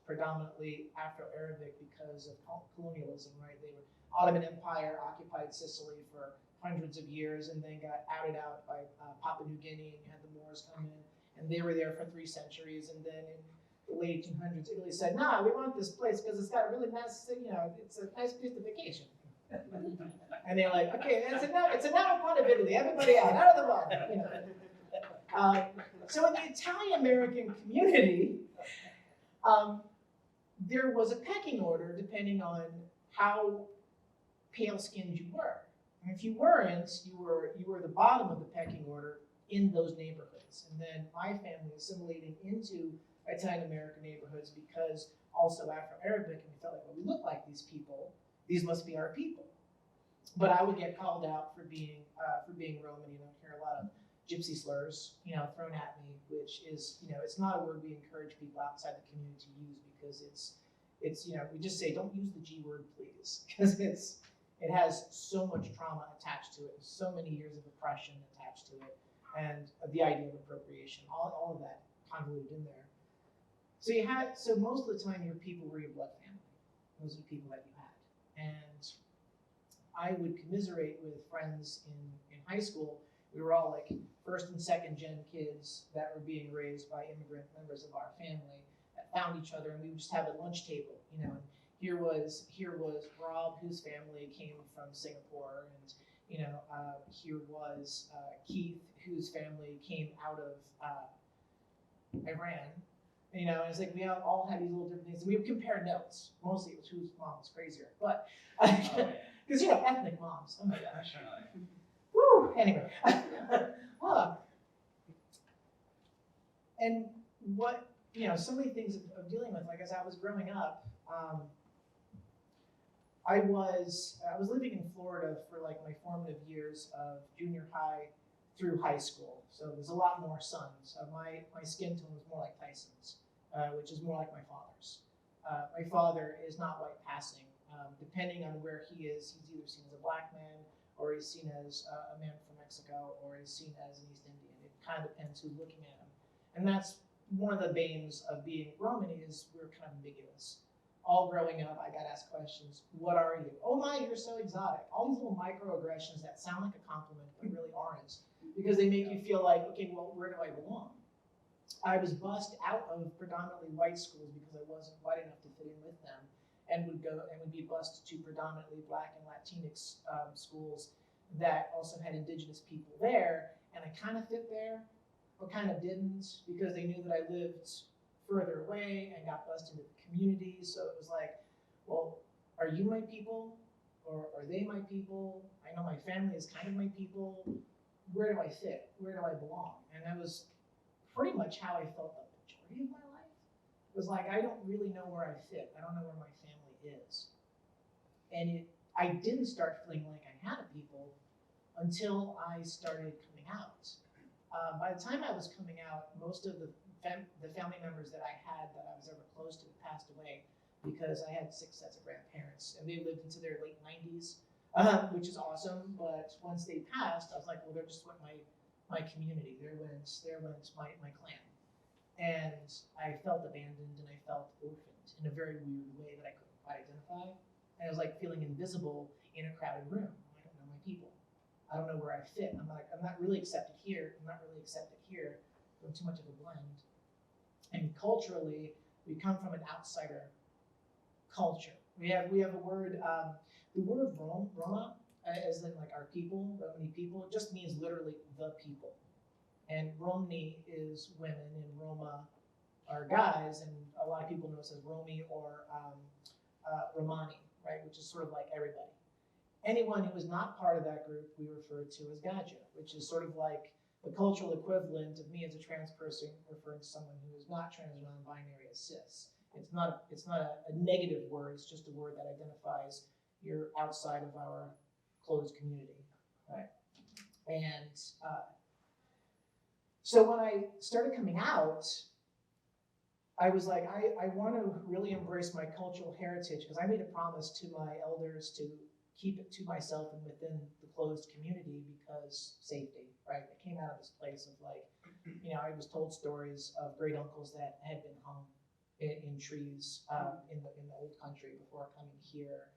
predominantly Afro-Arabic because of colonialism, right? They were Ottoman Empire occupied Sicily for hundreds of years and then got outed out by Papua New Guinea, and you had the Moors come in, and they were there for 3 centuries, and then in the late 1800s, Italy said, nah, we want this place because it's got a really nice, you know, it's a nice place to vacation. And they're like, okay, it's a now part of Italy. Everybody out of the bar. You know. So in the Italian-American community, there was a pecking order depending on how pale-skinned you were. And if you weren't, you were the bottom of the pecking order in those neighborhoods. And then my family assimilating into Italian-American neighborhoods because also Afro-Arabic, and we felt like, well, we look like these people. These must be our people. But I would get called out for being Roman. You know, hear a lot of gypsy slurs, you know, thrown at me, which is, you know, it's not a word we encourage people outside the community to use because it's you know, we just say don't use the G word, please, because it has so much trauma attached to it, so many years of oppression attached to it. and the idea of appropriation, all of that convoluted in there. So most of the time your people were your blood family. Those are the people that you had. And I would commiserate with friends in high school. We were all like first and second gen kids that were being raised by immigrant members of our family that found each other, and we would just have a lunch table, and here was Rob, whose family came from Singapore, and here was Keith, whose family came out of Iran. And it's like we all had these little different things. And we would compare notes. Mostly it was whose mom was crazier, but because ethnic moms. Oh my gosh. Woo. Anyway. And what so many things of dealing with. Like as I was growing up, I was living in Florida for like my formative years of junior high through high school. So there's a lot more sun. So my skin tone was more like Tyson's, which is more like my father's. My father is not white passing. Depending on where he is, he's either seen as a black man, or he's seen as a man from Mexico, or he's seen as an East Indian. It kind of depends who's looking at him. And that's one of the banes of being Romani is we're kind of ambiguous. All growing up, I got asked questions. What are you? Oh my, you're so exotic. All these little microaggressions that sound like a compliment, but really aren't. Because they make you feel like, okay, well, where do I belong? I was bussed out of predominantly white schools because I wasn't white enough to fit in with them, and would be bussed to predominantly Black and Latinx schools that also had indigenous people there, and I kind of fit there, but kind of didn't, because they knew that I lived further away and got bussed into the community. So it was like, well, are you my people, or are they my people? I know my family is kind of my people. Where do I fit? Where do I belong? And that was pretty much how I felt the majority of my life. It was like, I don't really know where I fit. I don't know where my family is. And I didn't start feeling like I had a people until I started coming out. By the time I was coming out, most of the family members that I had that I was ever close to passed away, because I had 6 sets of grandparents, and they lived into their late 90s. Which is awesome, but once they passed, I was like, well, they're just my community. There went my clan. And I felt abandoned and I felt orphaned in a very weird way that I couldn't quite identify. And it was like feeling invisible in a crowded room. I don't know my people. I don't know where I fit. I'm not really accepted here. I'm not really accepted here. I'm too much of a blend. And culturally, we come from an outsider culture. We have a word. The word Roma, as in like our people, Romani people, it just means literally the people. And Romani is women, and Roma are guys, and a lot of people know it as Romi or Romani, right, which is sort of like everybody. Anyone who is not part of that group, we refer to as Gaja, which is sort of like the cultural equivalent of me as a trans person referring to someone who is not trans or non-binary as cis. It's not a negative word, it's just a word that identifies you're outside of our closed community, right? And so when I started coming out, I was like, I want to really embrace my cultural heritage, because I made a promise to my elders to keep it to myself and within the closed community, because safety, right? I came out of this place of like, I was told stories of great uncles that had been hung in trees in the old country before coming here.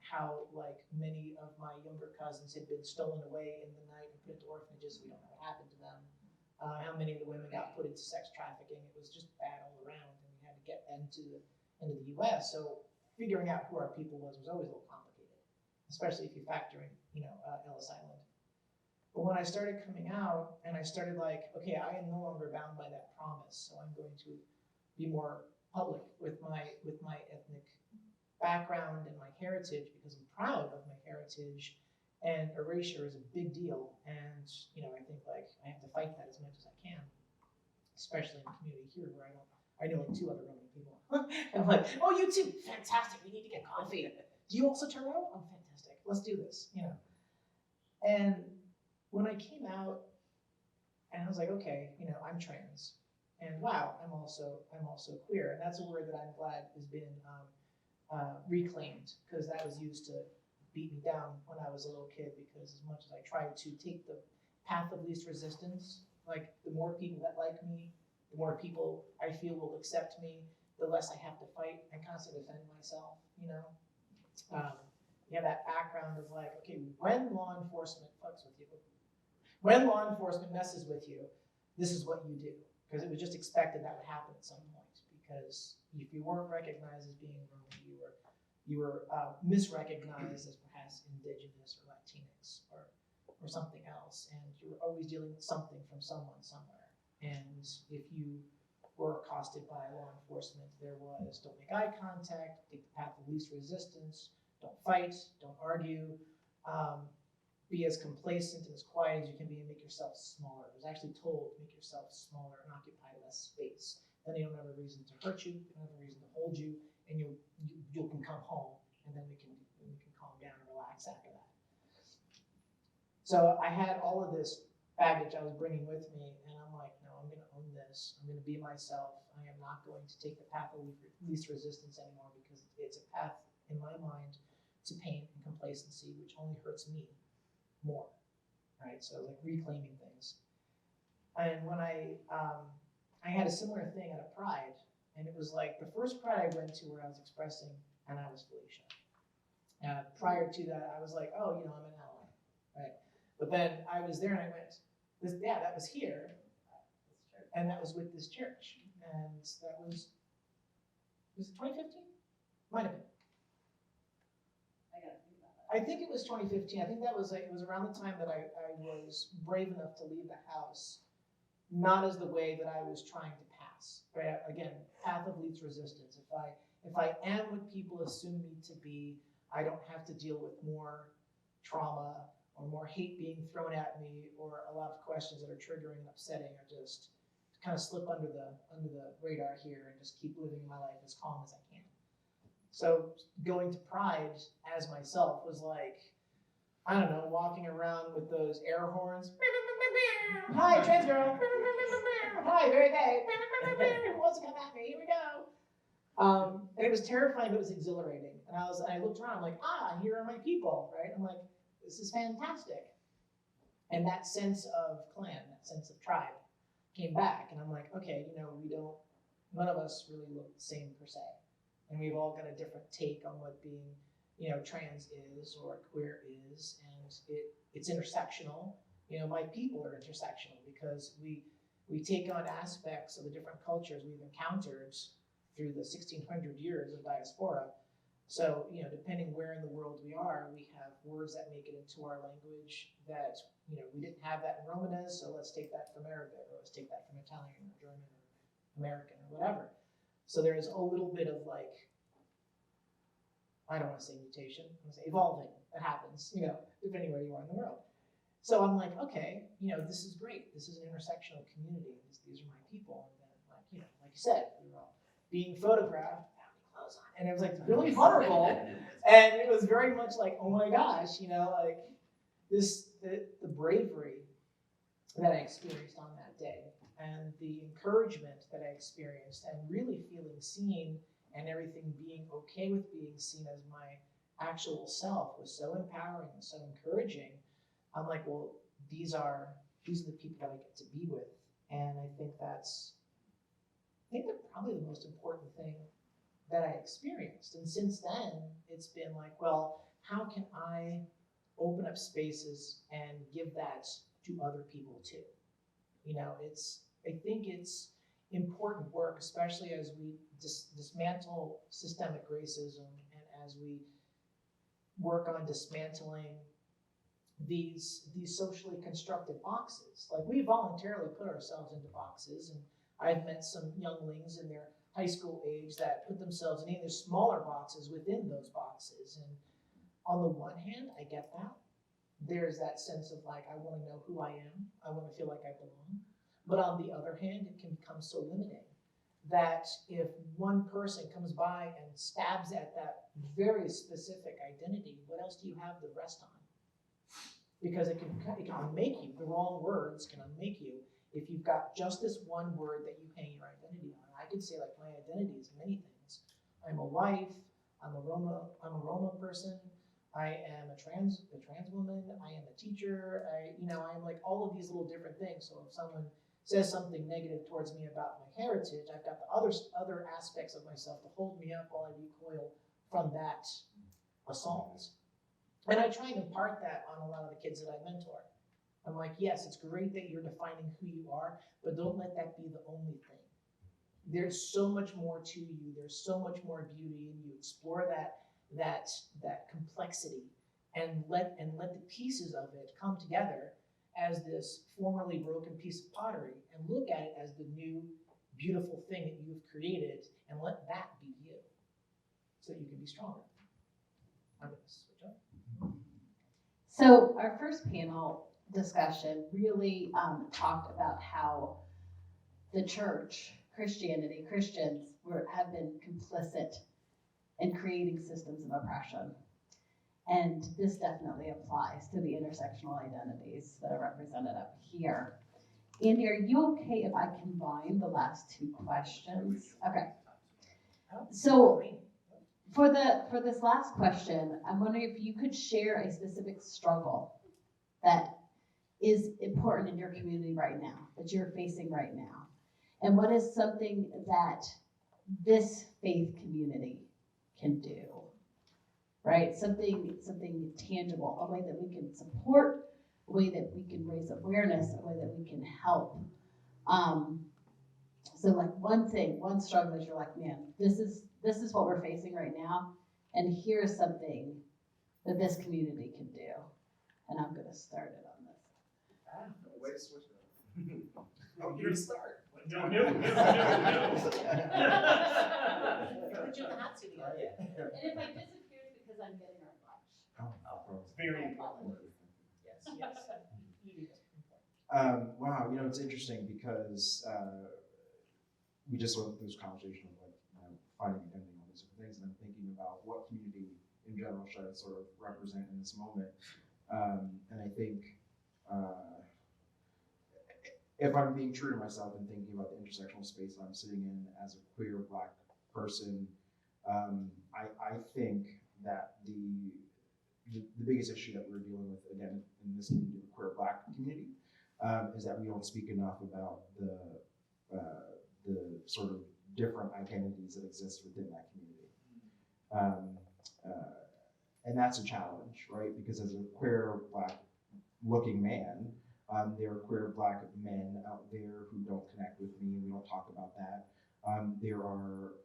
How like many of my younger cousins had been stolen away in the night and put into orphanages. We don't know what happened to them. How many of the women got put into sex trafficking. It was just bad all around, and we had to get them into the U.S. So figuring out who our people was always a little complicated, especially if you factor in, Ellis Island. But when I started coming out, and I started like, okay, I am no longer bound by that promise, so I'm going to be more public with my ethnic background and my heritage, because I'm proud of my heritage, and erasure is a big deal. And I think like I have to fight that as much as I can, especially in the community here where I know like 2 other Roman people. I'm like, oh, you too, fantastic. We need to get coffee. Do you also turn out? Oh, fantastic. Let's do this. And when I came out, and I was like, okay, I'm trans, and wow, I'm also queer, and that's a word that I'm glad has been reclaimed, because that was used to beat me down when I was a little kid, because as much as I tried to take the path of least resistance. Like the more people that like me, the more people I feel will accept me, the less I have to fight and constantly defend myself, you know? You have that background of like, okay, when law enforcement fucks with you, when law enforcement messes with you, this is what you do. Because it was just expected that would happen at some point. Because if you weren't recognized as being Roma, you were misrecognized as perhaps indigenous or Latinx or something else. And you were always dealing with something from someone somewhere. And if you were accosted by law enforcement, there was don't make eye contact, take the path of least resistance, don't fight, don't argue, be as complacent and as quiet as you can be and make yourself smaller. I was actually told to make yourself smaller and occupy less space. Then they don't have a reason to hurt you, they don't have a reason to hold you, and you can come home, and then we can calm down and relax after that. So I had all of this baggage I was bringing with me, and I'm like, no, I'm going to own this. I'm going to be myself. I am not going to take the path of least resistance anymore because it's a path in my mind to pain and complacency, which only hurts me more, right? So like reclaiming things. And when I had a similar thing at a Pride, and it was like the first Pride I went to where I was expressing, and I was Felicia. Prior to that, I was like, oh, I'm an ally, right? But then I was there and I went, that was here, and that was with this church, and that was it 2015? Might have been. I think it was 2015. I think that was it was around the time that I was brave enough to leave the house, not as the way that I was trying to pass. Right? Again, path of least resistance. If I am what people assume me to be, I don't have to deal with more trauma or more hate being thrown at me or a lot of questions that are triggering and upsetting. I just kind of slip under the radar here and just keep living my life as calm as I can. So going to Pride as myself was like, I don't know, walking around with those air horns. Hi, trans girl. Hi, very gay. Who wants to come at me? Here we go. And it was terrifying, but it was exhilarating. And I looked around, I'm like, here are my people, right? I'm like, this is fantastic. And that sense of clan, that sense of tribe came back. And I'm like, okay, none of us really look the same per se. And we've all got a different take on what being, trans is or queer is, and it's intersectional. My people are intersectional because we take on aspects of the different cultures we've encountered through the 1600 years of diaspora. So, depending where in the world we are, we have words that make it into our language that, we didn't have that in Romanes, so let's take that from Arabic, or let's take that from Italian or German or American or whatever. So there's a little bit of like, I don't want to say mutation, I want to say evolving that happens, depending where you are in the world. So I'm like, okay, this is great. This is an intersectional community. These are my people. And then, like you said, we were all being photographed, clothes on, and it was like really vulnerable. And it was very much like, oh my gosh, like the bravery that I experienced on that day, and the encouragement that I experienced, and really feeling seen, and everything being okay with being seen as my actual self was so empowering and so encouraging. I'm like, well, these are the people that I get to be with, and I think that's probably the most important thing that I experienced. And since then, it's been like, well, how can I open up spaces and give that to other people too? I think it's important work, especially as we dismantle systemic racism and as we work on dismantling these socially constructed boxes. Like, we voluntarily put ourselves into boxes, and I've met some younglings in their high school age that put themselves in either smaller boxes within those boxes. And on the one hand, I get that. There's that sense of like, I want to know who I am. I want to feel like I belong. But on the other hand, it can become so limiting that if one person comes by and stabs at that very specific identity, what else do you have to rest on? Because it can unmake you. The wrong words can unmake you if you've got just this one word that you hang your identity on. I could say, like, my identity is many things. I'm a wife. I'm a Roma person. I am a trans woman, I am a teacher, I'm like all of these little different things. So if someone says something negative towards me about my heritage, I've got the other aspects of myself to hold me up while I recoil from that assault. And I try and impart that on a lot of the kids that I mentor. I'm like, yes, it's great that you're defining who you are, but don't let that be the only thing. There's so much more to you. There's so much more beauty in you. Explore that complexity and let the pieces of it come together as this formerly broken piece of pottery, and look at it as the new beautiful thing that you've created, and let that be you so that you can be stronger. I'm gonna switch up. So our first panel discussion really talked about how the church, Christianity, Christians have been complicit in creating systems of oppression. And this definitely applies to the intersectional identities that are represented up here. Andy, are you okay if I combine the last two questions? Okay. So for this last question, I'm wondering if you could share a specific struggle that is important in your community right now, that you're facing right now. And what is something that this faith community can do, right? Something tangible, a way that we can support, a way that we can raise awareness, a way that we can help. So like one struggle is you're like, man, this is what we're facing right now, and here's something that this community can do. And I'm gonna start it on this. Way to switch it up. Oh, you're to start. No. Put you in the hot seat again. And if I disappear, it's because I'm getting our lunch. Very important. Yes. Wow, it's interesting because we just went through this conversation of finding identity and all these different things, and I'm thinking about what community in general should I sort of represent in this moment. And I think if I'm being true to myself and thinking about the intersectional space that I'm sitting in as a queer Black person, I think that the biggest issue that we're dealing with, again, in this community, the queer Black community, is that we don't speak enough about the sort of different identities that exist within that community. And that's a challenge, right? Because as a queer Black looking man, there are queer Black men out there who don't connect with me, and we don't talk about that. There are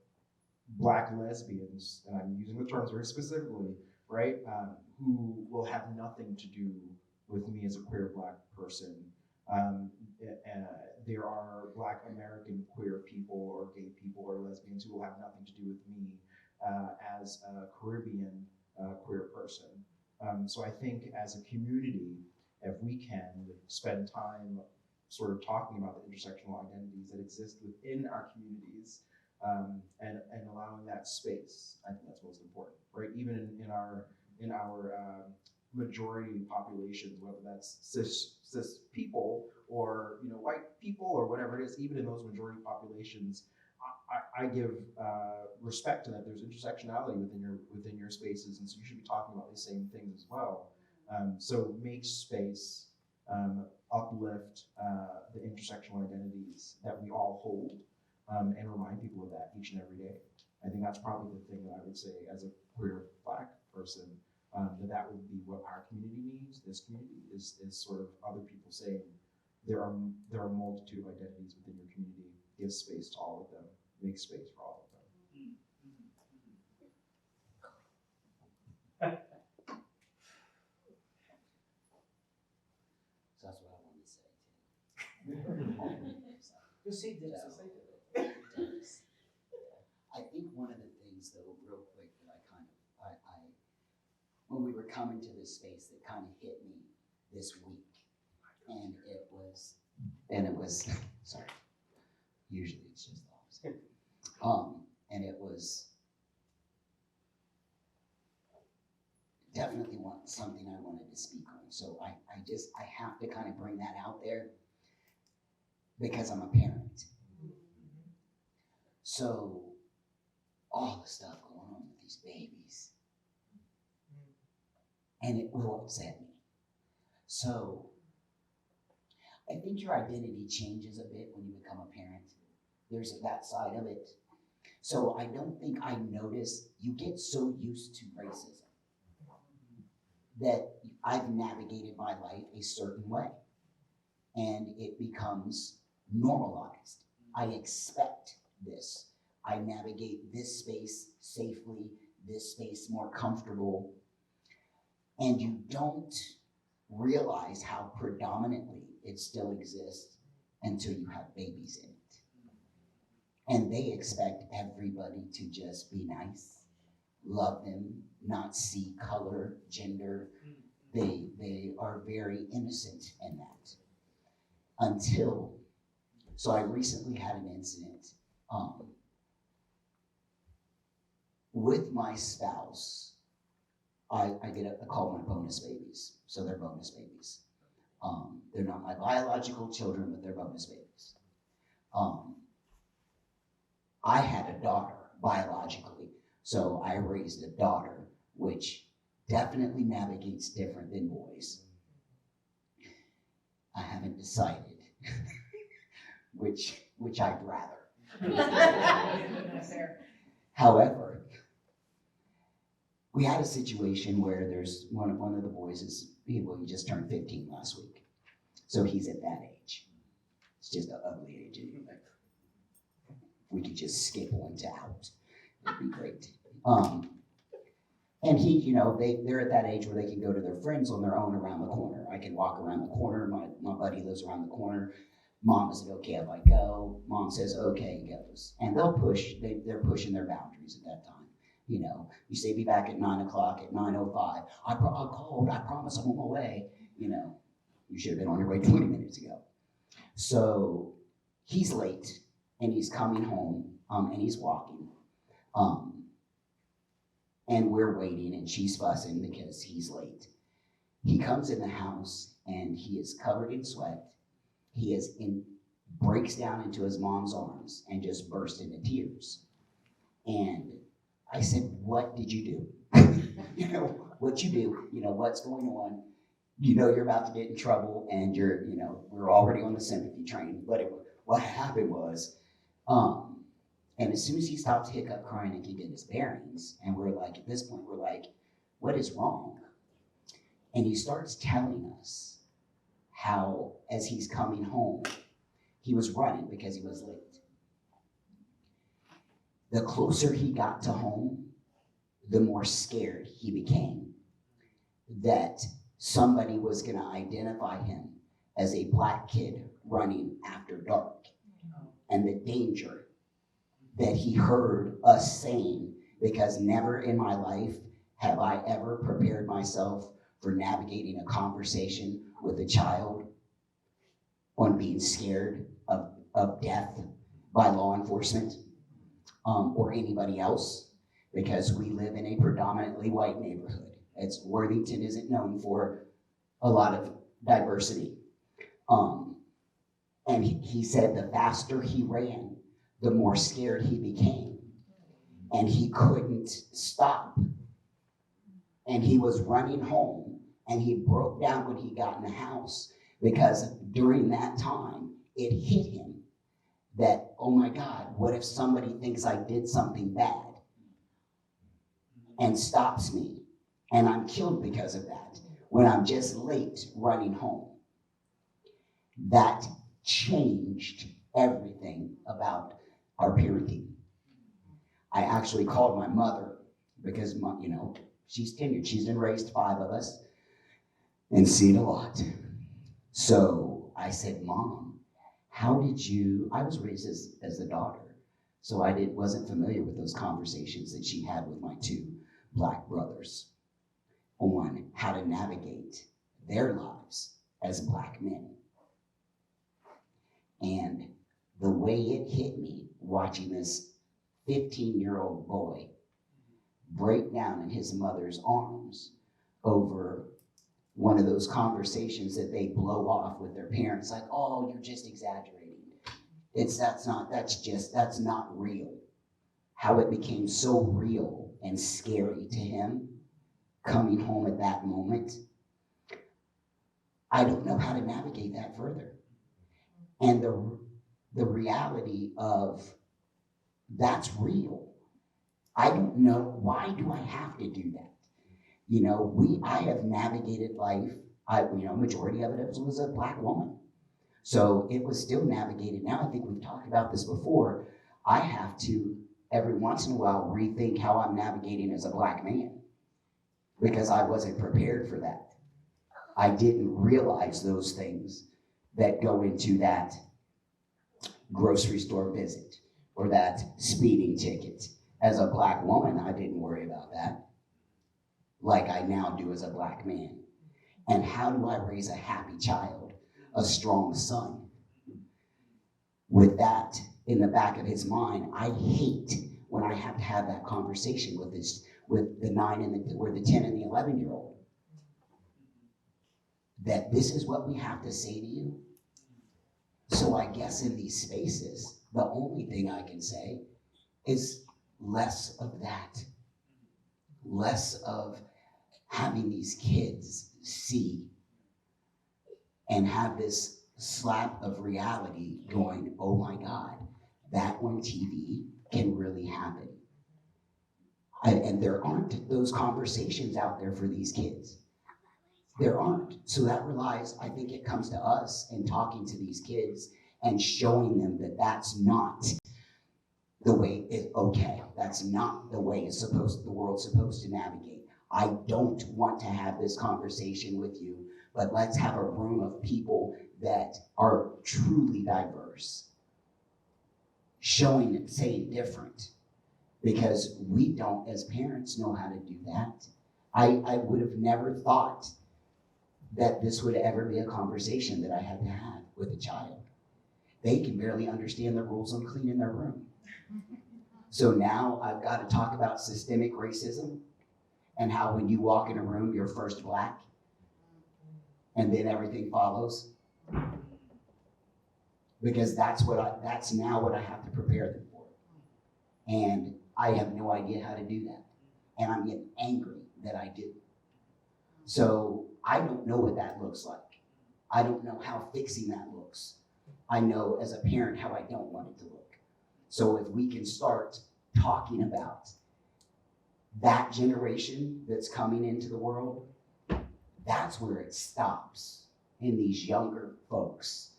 Black lesbians, and I'm using the terms very specifically, right, who will have nothing to do with me as a queer Black person. There are Black American queer people or gay people or lesbians who will have nothing to do with me as a Caribbean queer person. So I think as a community, if we can spend time sort of talking about the intersectional identities that exist within our communities, and allowing that space, I think that's most important, right? Even in our majority populations, whether that's cis people or white people or whatever it is, even in those majority populations, I give respect to that. There's intersectionality within your spaces, and so you should be talking about these same things as well. So make space, uplift the intersectional identities that we all hold, and remind people of that each and every day. I think that's probably the thing that I would say as a queer Black person, that would be what our community needs. This community is sort of other people saying there are a multitude of identities within your community. Give space to all of them. Make space for all of them. So that's what I wanted to say too. Just say this. I think one of the things though, real quick, that I when we were coming to this space, that kind of hit me this week, and it was sorry, usually it's just the opposite. And it was definitely something I wanted to speak on. So I have to kind of bring that out there because I'm a parent. So all the stuff going on with these babies, and it will upset me. So I think your identity changes a bit when you become a parent. There's that side of it. So I don't think I notice, you get so used to racism that I've navigated my life a certain way, and it becomes normalized. I expect this. I navigate this space safely, this space more comfortable, and you don't realize how predominantly it still exists until you have babies in it. And they expect everybody to just be nice, love them, not see color, gender. They are very innocent in that. So I recently had an incident with my spouse. I call my bonus babies. So they're bonus babies. They're not my biological children, but they're bonus babies. I had a daughter biologically, so I raised a daughter, which definitely navigates different than boys. I haven't decided which I'd rather. However, we had a situation where there's one of the boys he just turned 15 last week. So he's at that age. It's just an ugly age. If we could just skip one to out, it'd be great. And they're at that age where they can go to their friends on their own around the corner. I can walk around the corner. My buddy lives around the corner. Mom, is it okay if I go? Mom says, okay, he goes. And they'll push, they're pushing their boundaries at that time. You say be back at 9 o'clock, at 9:05. I called, I promise I'm on my way. You should have been on your way 20 minutes ago. So he's late and he's coming home and he's walking. And we're waiting and she's fussing because he's late. He comes in the house and he is covered in sweat. He breaks down into his mom's arms and just bursts into tears. And I said, what did you do? What you do, what's going on? You're about to get in trouble and we're already on the sympathy train. But what happened was, and as soon as he stopped hiccup crying and could get his bearings, and at this point, we're like, what is wrong? And he starts telling us how, as he's coming home, he was running because he was late. The closer he got to home, the more scared he became that somebody was going to identify him as a black kid running after dark, and the danger that he heard us saying, because never in my life have I ever prepared myself for navigating a conversation with a child on being scared of death by law enforcement or anybody else, because we live in a predominantly white neighborhood. Worthington isn't known for a lot of diversity. And he said the faster he ran, the more scared he became. And he couldn't stop. And he was running home, and he broke down when he got in the house, because during that time, it hit him that, oh my God, what if somebody thinks I did something bad and stops me, and I'm killed because of that, when I'm just late running home? That changed everything about our parenting. I actually called my mother because, she's tenured. She's been raised 5 of us and seen a lot. So I said, Mom, how did you, I was raised as a daughter, so wasn't familiar with those conversations that she had with my 2 black brothers on how to navigate their lives as black men. And the way it hit me watching this 15-year-old boy break down in his mother's arms over one of those conversations that they blow off with their parents, like, oh, you're just exaggerating. That's not real. How it became so real and scary to him coming home at that moment, I don't know how to navigate that further. And the reality of that's real. I don't know, why do I have to do that? I have navigated life, majority of it was a Black woman. So it was still navigated. Now, I think we've talked about this before. I have to, every once in a while, rethink how I'm navigating as a Black man because I wasn't prepared for that. I didn't realize those things that go into that grocery store visit or that speeding ticket. As a Black woman, I didn't worry about that like I now do as a Black man. And how do I raise a happy child, a strong son? With that in the back of his mind, I hate when I have to have that conversation with the 9 and the 10 and the 11-year-old. That this is what we have to say to you. So I guess in these spaces, the only thing I can say is less of that. Less of having these kids see and have this slap of reality going, oh my God, that on TV can really happen. And there aren't those conversations out there for these kids. There aren't. So that relies, I think it comes to us and talking to these kids and showing them that that's not the way okay. That's not the way the world's supposed to navigate. I don't want to have this conversation with you, but let's have a room of people that are truly diverse, showing and saying different, because we don't, as parents, know how to do that. I would have never thought that this would ever be a conversation that I had to have with a child. They can barely understand the rules on cleaning their room. So now I've got to talk about systemic racism and how when you walk in a room, you're first Black and then everything follows. Because that's now what I have to prepare them for. And I have no idea how to do that. And I'm getting angry that I do. So I don't know what that looks like. I don't know how fixing that looks. I know as a parent how I don't want it to look. So if we can start talking about that generation that's coming into the world, that's where it stops in these younger folks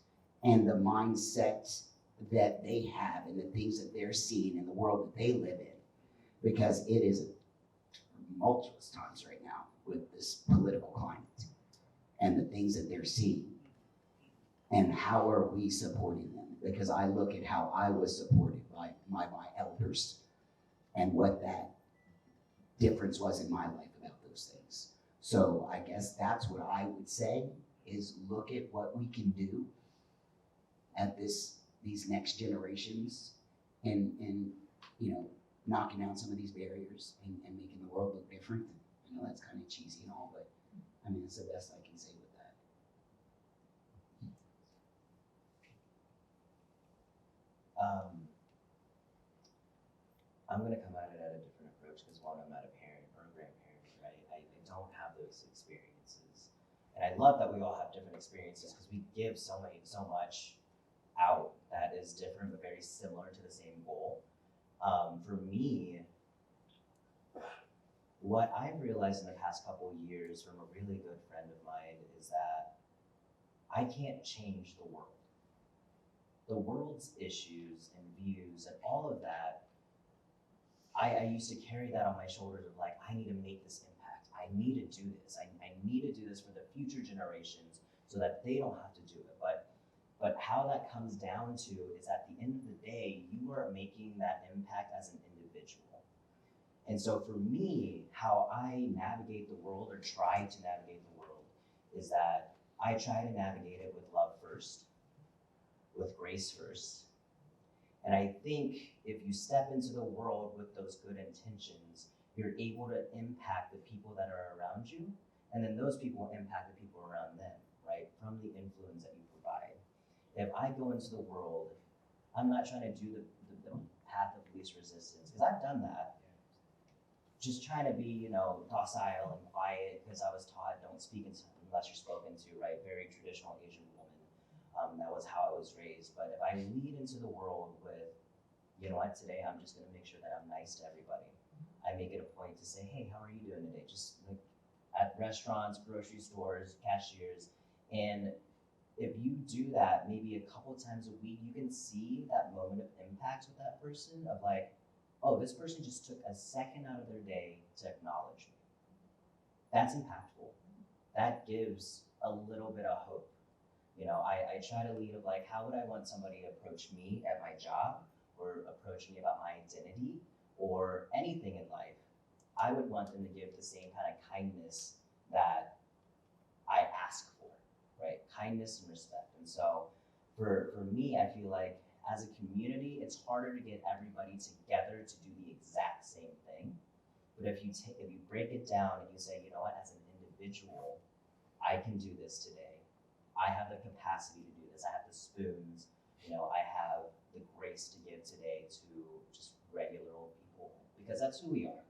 and the mindset that they have and the things that they're seeing in the world that they live in. Because it is tumultuous times right now with this political climate and the things that they're seeing. And how are we supporting them? Because I look at how I was supported by my elders and what that difference was in my life about those things. So I guess that's what I would say is look at what we can do at these next generations and knocking down some of these barriers and making the world look different. I know that's kind of cheesy and all, but I mean, it's the best I can say with that. I'm going to come at it at a different approach because one, I'm not a parent or a grandparent, right? I don't have those experiences. And I love that we all have different experiences because we give so much out that is different but very similar to the same goal. For me, what I've realized in the past couple of years from a really good friend of mine is that I can't change the world. The world's issues and views and all of that, I used to carry that on my shoulders of like, I need to make this impact. I need to do this. I need to do this for the future generations so that they don't have to do it. But how that comes down to is at the end of the day, you are making that impact as an individual. And so for me, how I navigate the world or try to navigate the world is that I try to navigate it with love first, with grace first. And I think if you step into the world with those good intentions, you're able to impact the people that are around you, and then those people impact the people around them, right? From the influence that you provide. If I go into the world, I'm not trying to do the path of least resistance, because I've done that. just trying to be, you know, docile and quiet because I was taught don't speak unless you're spoken to, right? Very traditional Asian woman. That was how I was raised. But if I lead into the world with, you know what, today I'm just gonna make sure that I'm nice to everybody. I make it a point to say, hey, how are you doing today? Just like at restaurants, grocery stores, cashiers. And if you do that maybe a couple times a week, you can see that moment of impact with that person of like, oh, this person just took a second out of their day to acknowledge me. That's impactful. That gives a little bit of hope. You know, I try to lead of like, how would I want somebody to approach me at my job or approach me about my identity or anything in life? I would want them to give the same kind of kindness that I ask for, right? Kindness and respect. And so for me, I feel like as a community, it's harder to get everybody together to do the exact same thing. But if you break it down and you say, you know what, as an individual, I can do this today. I have the capacity to do this. I have the spoons. You know, I have the grace to give today to just regular old people because that's who we are.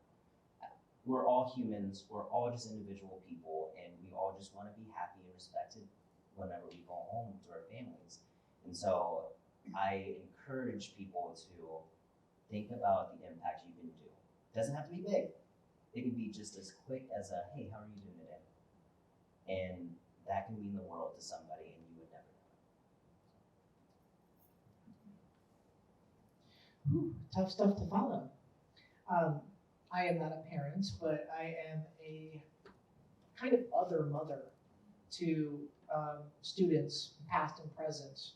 We're all humans. We're all just individual people, and we all just want to be happy and respected whenever we go home to our families. And so I encourage people to think about the impact you can do. It doesn't have to be big. It can be just as quick as a, hey, how are you doing today? And that can mean the world to somebody, and you would never know. Tough stuff to follow. I am not a parent, but I am a kind of other mother to students, past and present.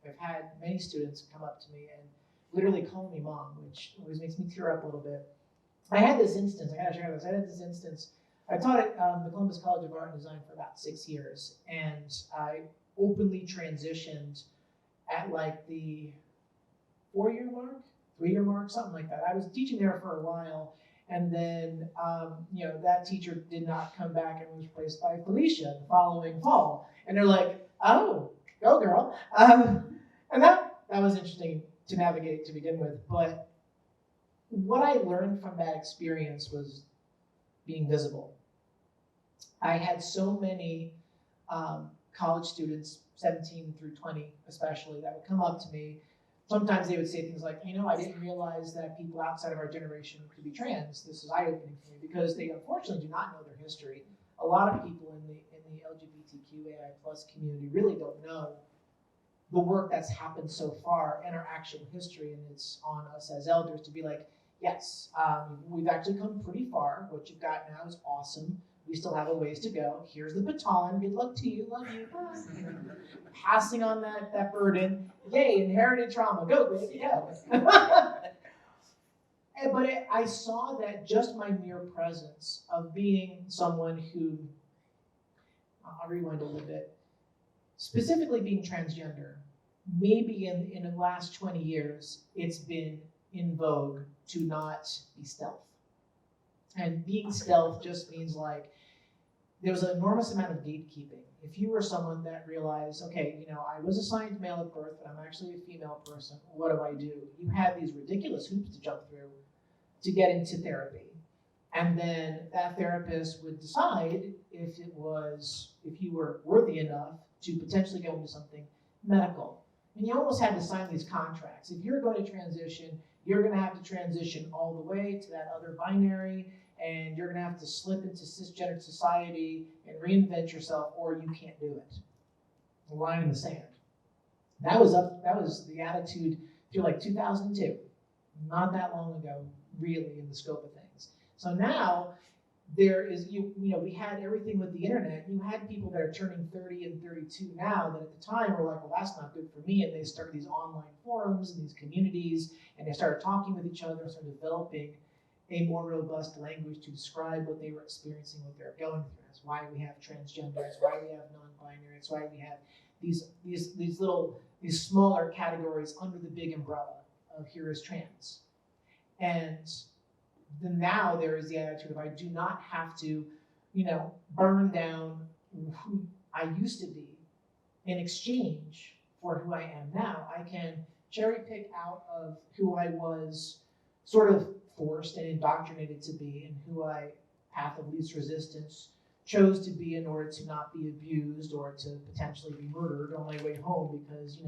I've had many students come up to me and literally call me mom, which always makes me tear up a little bit. I had this instance, I gotta share this. I had this instance. I taught at the Columbus College of Art and Design for about 6 years, and I openly transitioned at like the 4-year mark, 3-year mark, something like that. I was teaching there for a while, and then that teacher did not come back and was replaced by Felicia the following fall. And they're like, oh, go girl. And that was interesting to navigate to begin with. But what I learned from that experience was being visible. I had so many college students, 17 through 20 especially, that would come up to me. Sometimes they would say things like, I didn't realize that people outside of our generation could be trans. This is eye-opening for me, because they unfortunately do not know their history. A lot of people in the LGBTQAI plus community really don't know the work that's happened so far in our actual history, and it's on us as elders to be like, yes, we've actually come pretty far. What you've got now is awesome. We still have a ways to go. Here's the baton. Good luck to you. Love you. Bye. Passing on that burden. Yay, inherited trauma. Go, baby, go. But I saw that just my mere presence of being someone who, I'll rewind a little bit, specifically being transgender, maybe in the last 20 years, it's been in vogue to not be stealth. And being stealth just means like, there was an enormous amount of gatekeeping. If you were someone that realized, okay, I was assigned male at birth, but I'm actually a female person, what do I do? You had these ridiculous hoops to jump through to get into therapy. And then that therapist would decide if you were worthy enough to potentially go into something medical. And you almost had to sign these contracts. If you're going to transition, you're going to have to transition all the way to that other binary, and you're going to have to slip into cisgender society and reinvent yourself, or you can't do it. A line in the sand. That was the attitude through like 2002. Not that long ago, really, in the scope of things. So now there is, we had everything with the internet. You had people that are turning 30 and 32 now that at the time were like, well, that's not good for me. And they started these online forums and these communities, and they started talking with each other and started developing a more robust language to describe what they were experiencing, what they're going through. That's why we have transgender. That's why we have non-binary. That's why we have these smaller categories under the big umbrella of here is trans. And then now there is the attitude of I do not have to, burn down who I used to be in exchange for who I am now. I can cherry pick out of who I was sort of forced and indoctrinated to be, and who I, path of least resistance, chose to be in order to not be abused or to potentially be murdered on my way home, because,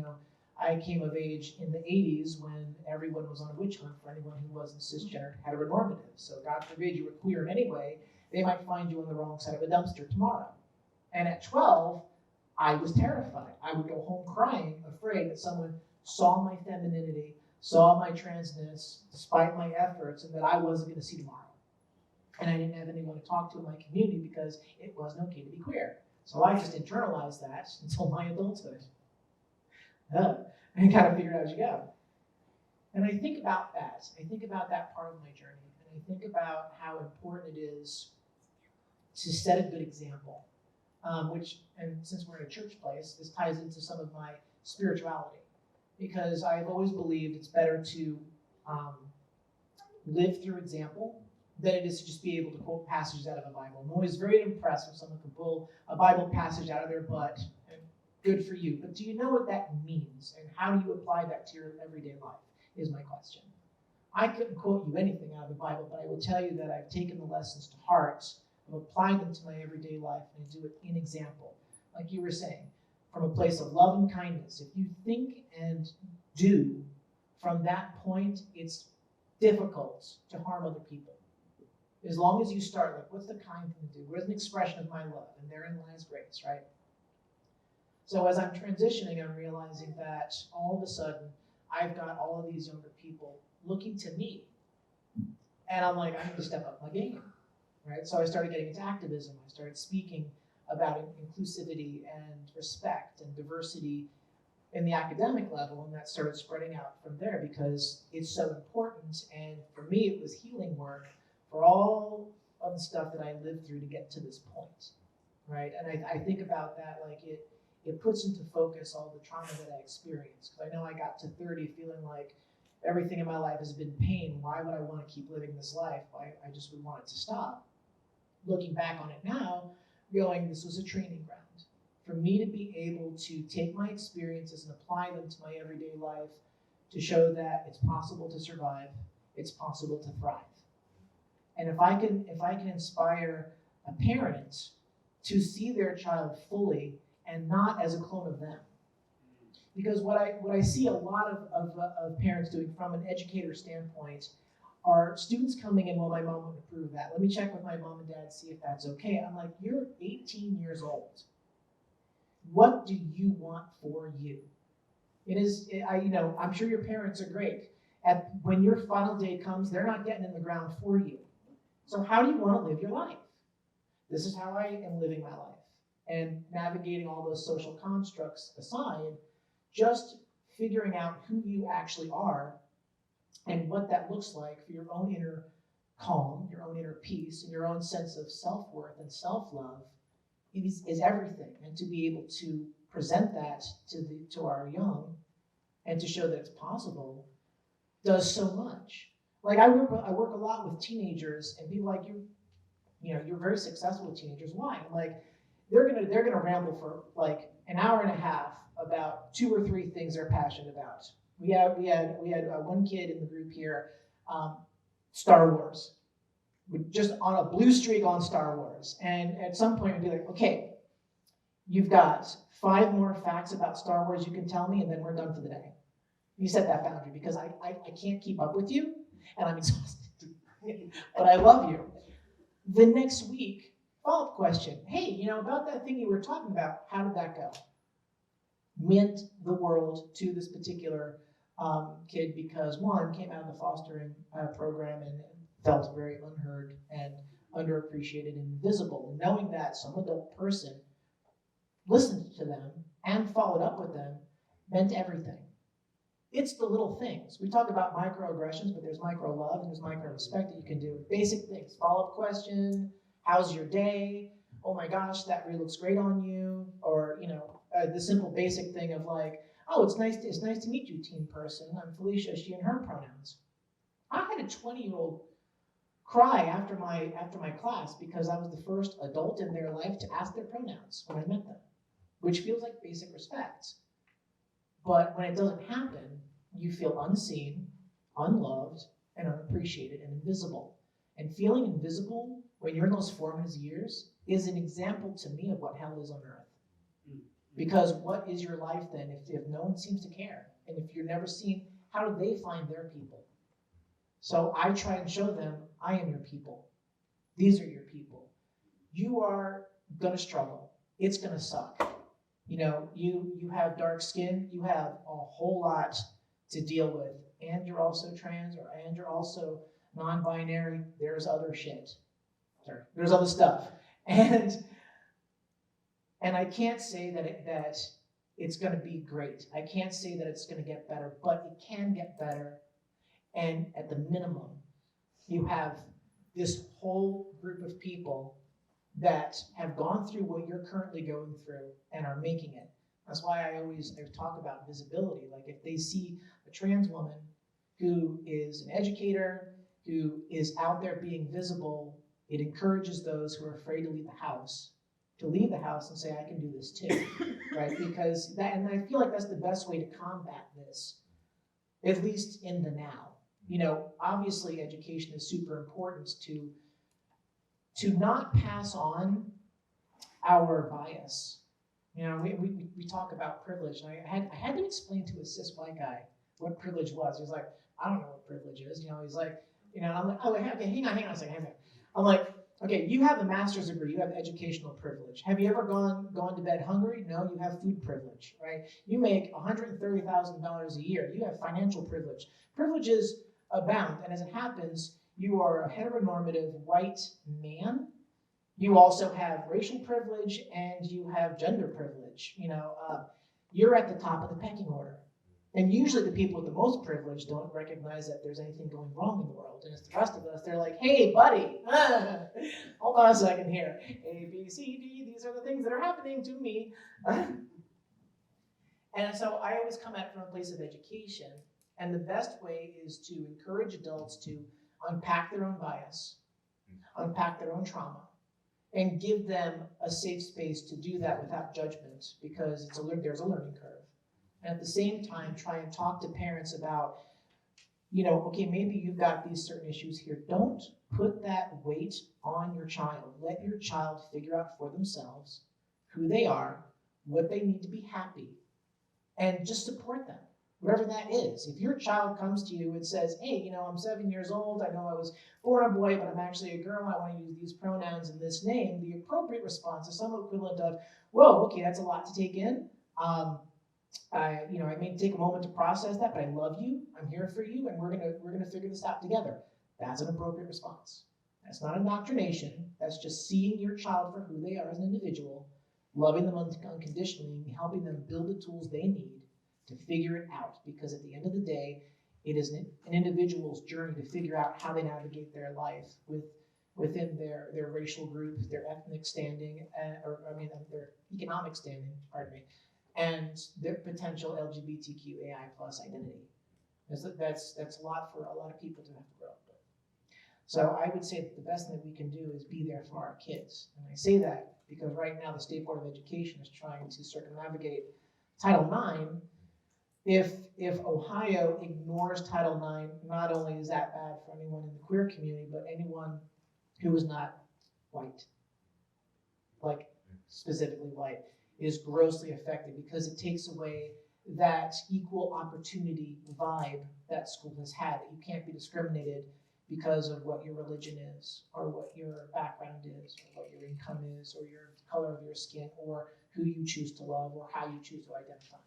I came of age in the 80s when everyone was on a witch hunt for anyone who wasn't cisgender heteronormative. So God forbid you were queer in any way, they might find you on the wrong side of a dumpster tomorrow. And at 12, I was terrified. I would go home crying, afraid that someone saw my femininity, saw my transness, despite my efforts, and that I wasn't going to see tomorrow. And I didn't have anyone to talk to in my community because it wasn't okay to be queer. So I just internalized that until my adulthood. And kind of figured out as you go. And I think about that. I think about that part of my journey. And I think about how important it is to set a good example. And since we're in a church place, this ties into some of my spirituality. Because I've always believed it's better to live through example than it is to just be able to quote passages out of a Bible. I'm always very impressed when someone can pull a Bible passage out of their butt. Good for you. But do you know what that means? And how do you apply that to your everyday life is my question. I couldn't quote you anything out of the Bible, but I will tell you that I've taken the lessons to heart, I've applied them to my everyday life, and I do it in example. Like you were saying, from a place of love and kindness. If you think and do from that point, it's difficult to harm other people. As long as you start, like, what's the kind thing to do? Where's an expression of my love? And therein lies grace, right? So as I'm transitioning, I'm realizing that all of a sudden, I've got all of these younger people looking to me. And I'm like, I need to step up my game, right? So I started getting into activism. I started speaking about inclusivity and respect and diversity in the academic level, and that started spreading out from there because it's so important. And for me, it was healing work for all of the stuff that I lived through to get to this point, right? And I think about that, like it puts into focus all the trauma that I experienced. Because I know I got to 30 feeling like everything in my life has been pain. Why would I want to keep living this life? I just would want it to stop. Looking back on it now, going, this was a training ground for me to be able to take my experiences and apply them to my everyday life to show that it's possible to survive, it's possible to thrive. And if I can inspire a parent to see their child fully and not as a clone of them. Because what I see a lot of parents doing from an educator standpoint are students coming in, well, my mom wouldn't approve of that. Let me check with my mom and dad, see if that's okay. I'm like, you're 18 years old. What do you want for you? I'm sure your parents are great. When your final day comes, they're not getting in the ground for you. So how do you want to live your life? This is how I am living my life. And navigating all those social constructs aside, just figuring out who you actually are and what that looks like for your own inner calm, your own inner peace, and your own sense of self-worth and self-love is everything. And to be able to present that to our young and to show that it's possible does so much. Like I work a lot with teenagers, and people like you're very successful with teenagers. Why? Like they're gonna ramble for like an hour and a half about 2 or 3 things they're passionate about. We had one kid in the group here, Star Wars, just on a blue streak on Star Wars. And at some point we'd be like, okay, you've got 5 more facts about Star Wars you can tell me, and then we're done for the day. You set that boundary because I can't keep up with you, and I'm exhausted. But I love you. The next week, follow-up question. Hey, about that thing you were talking about, how did that go? Meant the world to this particular kid because, one, came out of the fostering program and felt very unheard and underappreciated and invisible. Knowing that some adult person listened to them and followed up with them meant everything. It's the little things. We talk about microaggressions, but there's micro love and there's micro respect that you can do. Basic things. Follow-up question. How's your day? Oh my gosh, that really looks great on you. Or, the simple basic thing of like, oh, it's nice to meet you, teen person. I'm Felicia, she and her pronouns. I had a 20-year-old cry after my class because I was the first adult in their life to ask their pronouns when I met them, which feels like basic respect. But when it doesn't happen, you feel unseen, unloved, and unappreciated and invisible. And feeling invisible when you're in those formative years is an example to me of what hell is on earth. Because what is your life then if no one seems to care? And if you're never seen, how do they find their people? So I try and show them, I am your people. These are your people. You are gonna struggle. It's gonna suck. You have dark skin, you have a whole lot to deal with. And you're also trans, and you're also non-binary. There's other shit. Sorry, there's other stuff. And I can't say that it's going to be great. I can't say that it's going to get better, but it can get better. And at the minimum, you have this whole group of people that have gone through what you're currently going through and are making it. That's why I talk about visibility. Like if they see a trans woman who is an educator, who is out there being visible, it encourages those who are afraid to leave the house and say, I can do this too, right? Because and I feel like that's the best way to combat this, at least in the now. Obviously education is super important to not pass on our bias. We talk about privilege, and I had to explain to a cis white guy what privilege was. He was like, I don't know what privilege is. He's like, I'm like, oh, okay, hang on a second, I'm like, okay, you have a master's degree, you have educational privilege. Have you ever gone to bed hungry? No, you have food privilege, right? You make $130,000 a year, you have financial privilege. Privileges abound, and as it happens, you are a heteronormative white man. You also have racial privilege and you have gender privilege. You're at the top of the pecking order. And usually the people with the most privilege don't recognize that there's anything going wrong in the world. And it's the rest of us, they're like, hey, buddy, hold on a second here. A, B, C, D, these are the things that are happening to me. And so I always come at it from a place of education. And the best way is to encourage adults to unpack their own bias, unpack their own trauma, and give them a safe space to do that without judgment, because there's a learning curve. And at the same time, try and talk to parents about, okay, maybe you've got these certain issues here. Don't put that weight on your child. Let your child figure out for themselves who they are, what they need to be happy, and just support them, whatever that is. If your child comes to you and says, hey, I'm 7 years old, I know I was born a boy, but I'm actually a girl, I want to use these pronouns and this name, the appropriate response is some equivalent of, whoa, okay, that's a lot to take in. I may take a moment to process that, but I love you, I'm here for you, and we're gonna figure this out together. That's an appropriate response. That's not indoctrination, that's just seeing your child for who they are as an individual, loving them unconditionally, and helping them build the tools they need to figure it out, because at the end of the day, it is an individual's journey to figure out how they navigate their life within their racial group, their ethnic standing, their economic standing, and their potential LGBTQAI plus identity. That's a lot for a lot of people to have to grow up with. So I would say that the best thing that we can do is be there for our kids. And I say that because right now the State Board of Education is trying to circumnavigate Title IX. If Ohio ignores Title IX, not only is that bad for anyone in the queer community, but anyone who is not white, like specifically white, is grossly affected, because it takes away that equal opportunity vibe that school has had. That you can't be discriminated because of what your religion is, or what your background is, or what your income is, or your color of your skin, or who you choose to love, or how you choose to identify.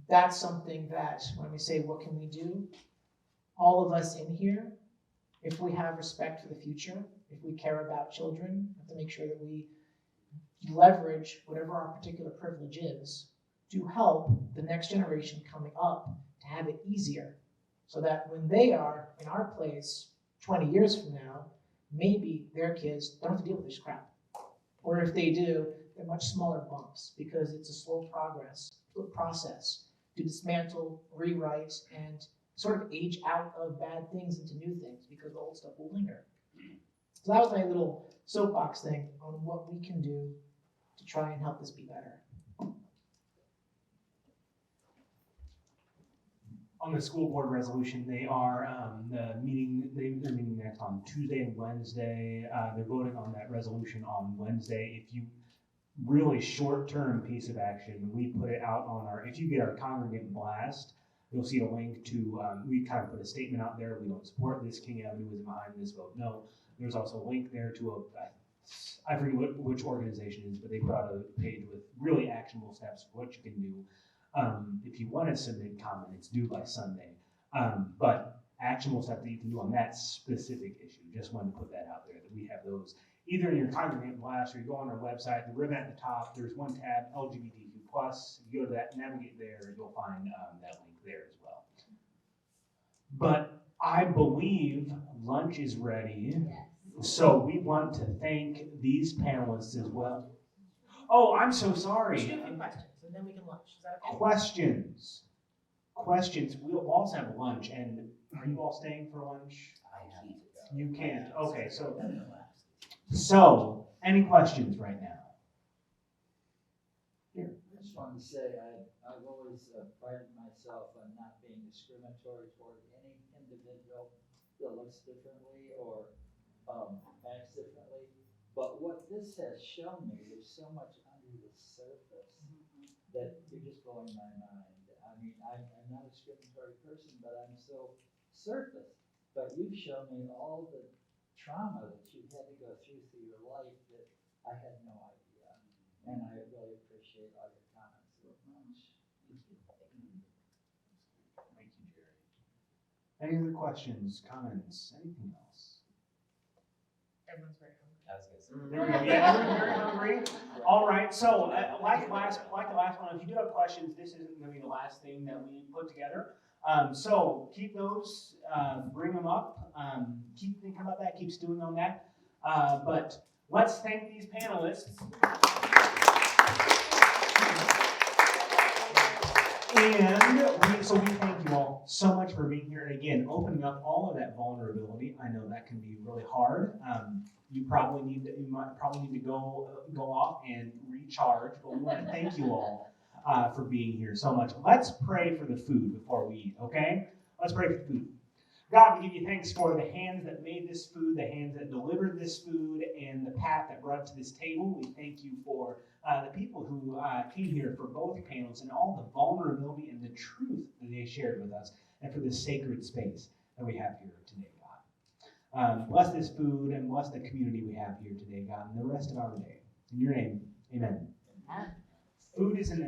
That's something that, when we say, what can we do? All of us in here, if we have respect for the future, if we care about children, we have to make sure that we leverage whatever our particular privilege is to help the next generation coming up to have it easier, so that when they are in our place 20 years from now, maybe their kids don't have to deal with this crap. Or if they do, they're much smaller bumps, because it's a slow process to dismantle, rewrite, and sort of age out of bad things into new things, because the old stuff will linger. So that was my little soapbox thing on what we can do to try and help this be better. On on the school board resolution, they are, they're meeting next on Tuesday and Wednesday. They're voting on that resolution on Wednesday. If you, really short-term piece of action, we put it out on our, if you get our congregant blast, you'll see a link to, we kind of put a statement out there, we don't support this, King Avenue is behind this, vote no. There's also a link there to I forget which organization it is, but they put out a page with really actionable steps for what you can do. If you want to submit comment, it's due by Sunday. But actionable stuff that you can do on that specific issue. Just wanted to put that out there, that we have those either in your congregant blast or you go on our website, the ribbon at the top, there's one tab, LGBTQ+. If you go to that, navigate there, you'll find that link there as well. But I believe lunch is ready. So we want to thank these panelists as well. Oh, I'm so sorry. Let's do a few questions, and then we can lunch. Is that okay? Questions. We'll also have lunch, and are you all staying for lunch? I can't. You can't. Okay, so any questions right now? I just wanted to say I've always prided myself on not being discriminatory toward any individual that looks differently or acts differently. But what this has shown me, there's so much under the surface that you're just blowing my mind. I mean, I'm not a discriminatory person, but I'm so surface. But you've shown me all the trauma that you've had to go through your life that I had no idea. And I really appreciate all your comments so much. Thank you. Thank you, Jerry. Any other questions, comments, anything else? Everyone's very hungry. I was gonna say. There we go. Yeah, everyone's very hungry. All right, so like the last one, if you do have questions, this isn't going to be the last thing that we put together. So keep those, bring them up, keep thinking about that, keep stewing on that. But let's thank these panelists. And so we thank you all so much for being here. And again, opening up all of that vulnerability. I know that can be really hard. You might probably need to go off and recharge. But we want to thank you all for being here so much. Let's pray for the food before we eat, okay? Let's pray for the food. God, we give you thanks for the hands that made this food, the hands that delivered this food, and the path that brought it to this table. We thank you for the people who came here for both panels and all the vulnerability and the truth that they shared with us, and for this sacred space that we have here today, God. Bless this food and bless the community we have here today, God, and the rest of our day. In your name, amen. Food is in the